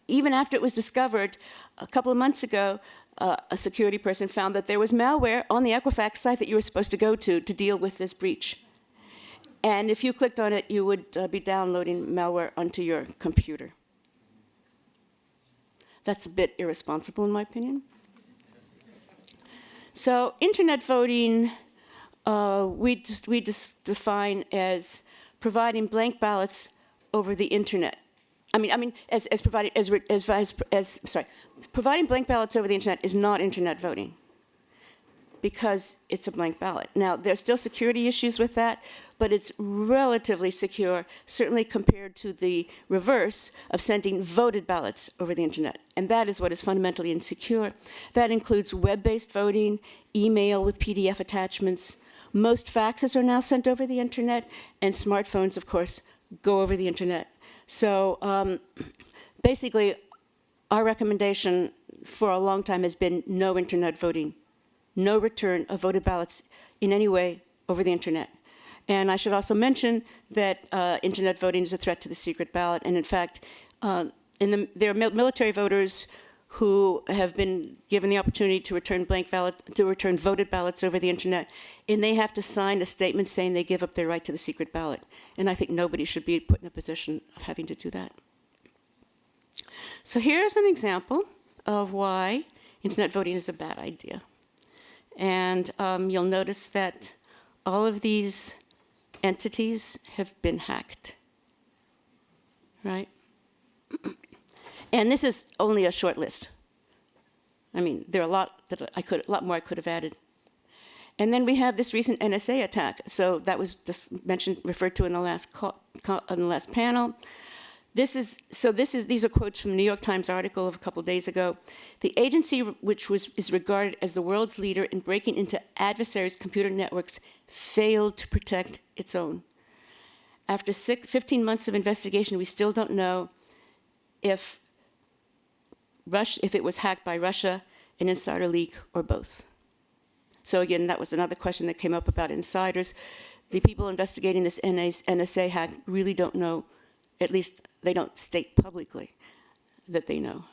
even after it was discovered, a couple of months ago, a security person found that there was malware on the Equifax site that you were supposed to go to deal with this breach. And if you clicked on it, you would be downloading malware onto your computer. That's a bit irresponsible, in my opinion. So internet voting, we just define as providing blank ballots over the internet. Providing blank ballots over the internet is not internet voting because it's a blank ballot. Now, there's still security issues with that, but it's relatively secure, certainly compared to the reverse of sending voted ballots over the internet. And that is what is fundamentally insecure. That includes web-based voting, email with PDF attachments. Most faxes are now sent over the internet, and smartphones, of course, go over the internet. So basically, our recommendation for a long time has been no internet voting, no return of voted ballots in any way over the internet. And I should also mention that internet voting is a threat to the secret ballot. And in fact, there are military voters who have been given the opportunity to return voted ballots over the internet, and they have to sign a statement saying they give up their right to the secret ballot. And I think nobody should be put in a position of having to do that. So here's an example of why internet voting is a bad idea. And you'll notice that all of these entities have been hacked, right? And this is only a short list. I mean, there are a lot more I could have added. And then we have this recent NSA attack. So that was just referred to in the last panel. These are quotes from a New York Times article of a couple days ago. The agency, which is regarded as the world's leader in breaking into adversaries' computer networks, failed to protect its own. After 15 months of investigation, we still don't know if it was hacked by Russia, an insider leak, or both. So again, that was another question that came up about insiders. The people investigating this NSA hack really don't know, at least they don't state publicly that they know.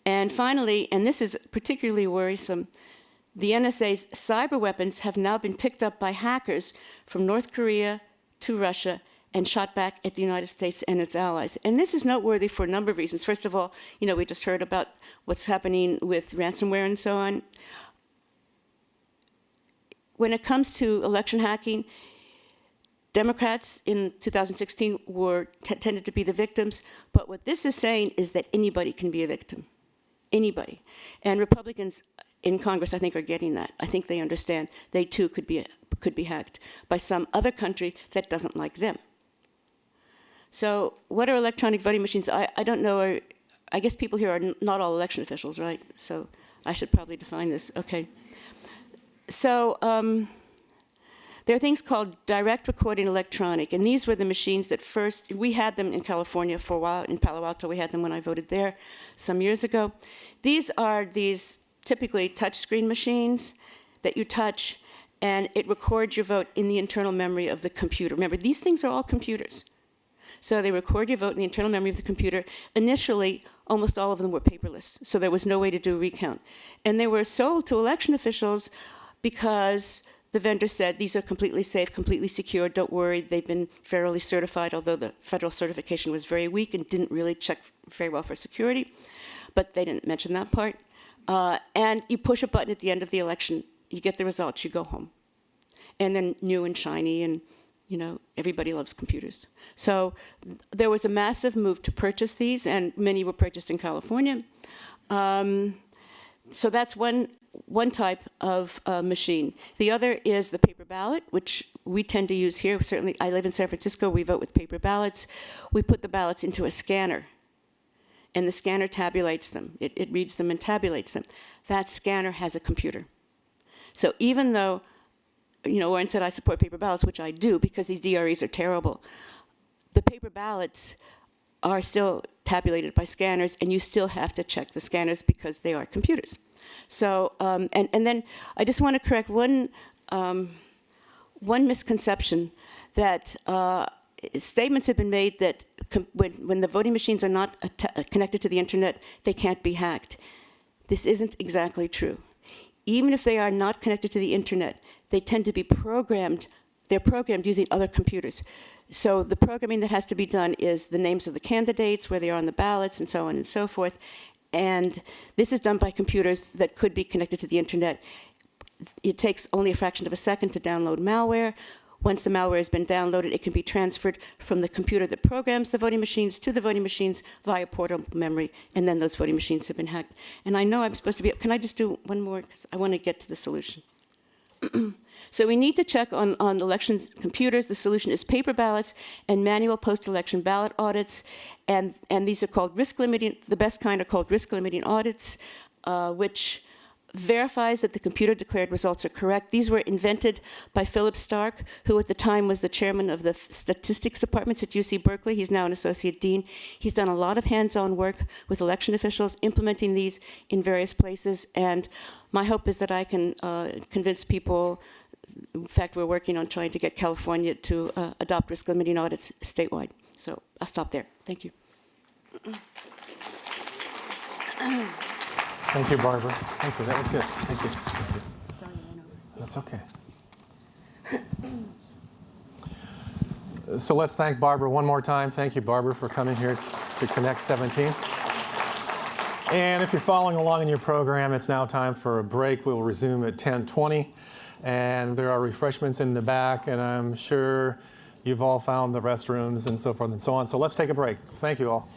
And finally, and this is particularly worrisome, the NSA's cyber weapons have now been picked up by hackers from North Korea to Russia and shot back at the United States and its allies. And this is noteworthy for a number of reasons. First of all, we just heard about what's happening with ransomware and so on. When it comes to election hacking, Democrats in 2016 tended to be the victims, but what this is saying is that anybody can be a victim, anybody. And Republicans in Congress, I think, are getting that. I think they understand they too could be hacked by some other country that doesn't like them. So what are electronic voting machines? I don't know. I guess people here are not all election officials, right? So I should probably define this. Okay. So there are things called direct recording electronic, and these were the machines that first, we had them in California for a while. In Palo Alto, we had them when I voted there some years ago. These are typically touchscreen machines that you touch, and it records your vote in the internal memory of the computer. Remember, these things are all computers. So they record your vote in the internal memory of the computer. Initially, almost all of them were paperless, so there was no way to do a recount. And they were sold to election officials because the vendor said, these are completely safe, completely secure, don't worry, they've been federally certified, although the federal certification was very weak and didn't really check very well for security. But they didn't mention that part. And you push a button at the end of the election, you get the results, you go home. And they're new and shiny, and everybody loves computers. So there was a massive move to purchase these, and many were purchased in California. So that's one type of machine. The other is the paper ballot, which we tend to use here. Certainly, I live in San Francisco. We vote with paper ballots. We put the ballots into a scanner, and the scanner tabulates them. It reads them and tabulates them. That scanner has a computer. So even though Warren said I support paper ballots, which I do because these DREs are terrible, the paper ballots are still tabulated by scanners, and you still have to check the scanners because they are computers. So, and then I just want to correct one misconception that statements have been made that when the voting machines are not connected to the internet, they can't be hacked. This isn't exactly true. Even if they are not connected to the internet, they tend to be programmed. They're programmed using other computers. So the programming that has to be done is the names of the candidates, where they are on the ballots, and so on and so forth. And this is done by computers that could be connected to the internet. It takes only a fraction of a second to download malware. Once the malware has been downloaded, it can be transferred from the computer that programs the voting machines to the voting machines via portable memory, and then those voting machines have been hacked. And I know I'm supposed to be, can I just do one more? Because I want to get to the solution. So we need to check on election computers. The solution is paper ballots and manual post-election ballot audits. And these are called risk-limiting, the best kind are called risk-limiting audits, which verifies that the computer-declared results are correct. These were invented by Philip Stark, who at the time was the chairman of the statistics departments at UC Berkeley. He's now an associate dean. He's done a lot of hands-on work with election officials, implementing these in various places, and my hope is that I can convince people. In fact, we're working on trying to get California to adopt risk limiting audits statewide. So I'll stop there. Thank you. Thank you, Barbara. Thank you. That was good. Thank you. Thank you. Sorry, I know. That's okay. So let's thank Barbara one more time. Thank you, Barbara, for coming here to Connect 17. And if you're following along in your program, it's now time for a break. We will resume at 10:20. And there are refreshments in the back, and I'm sure you've all found the restrooms and so forth and so on. So let's take a break. Thank you all.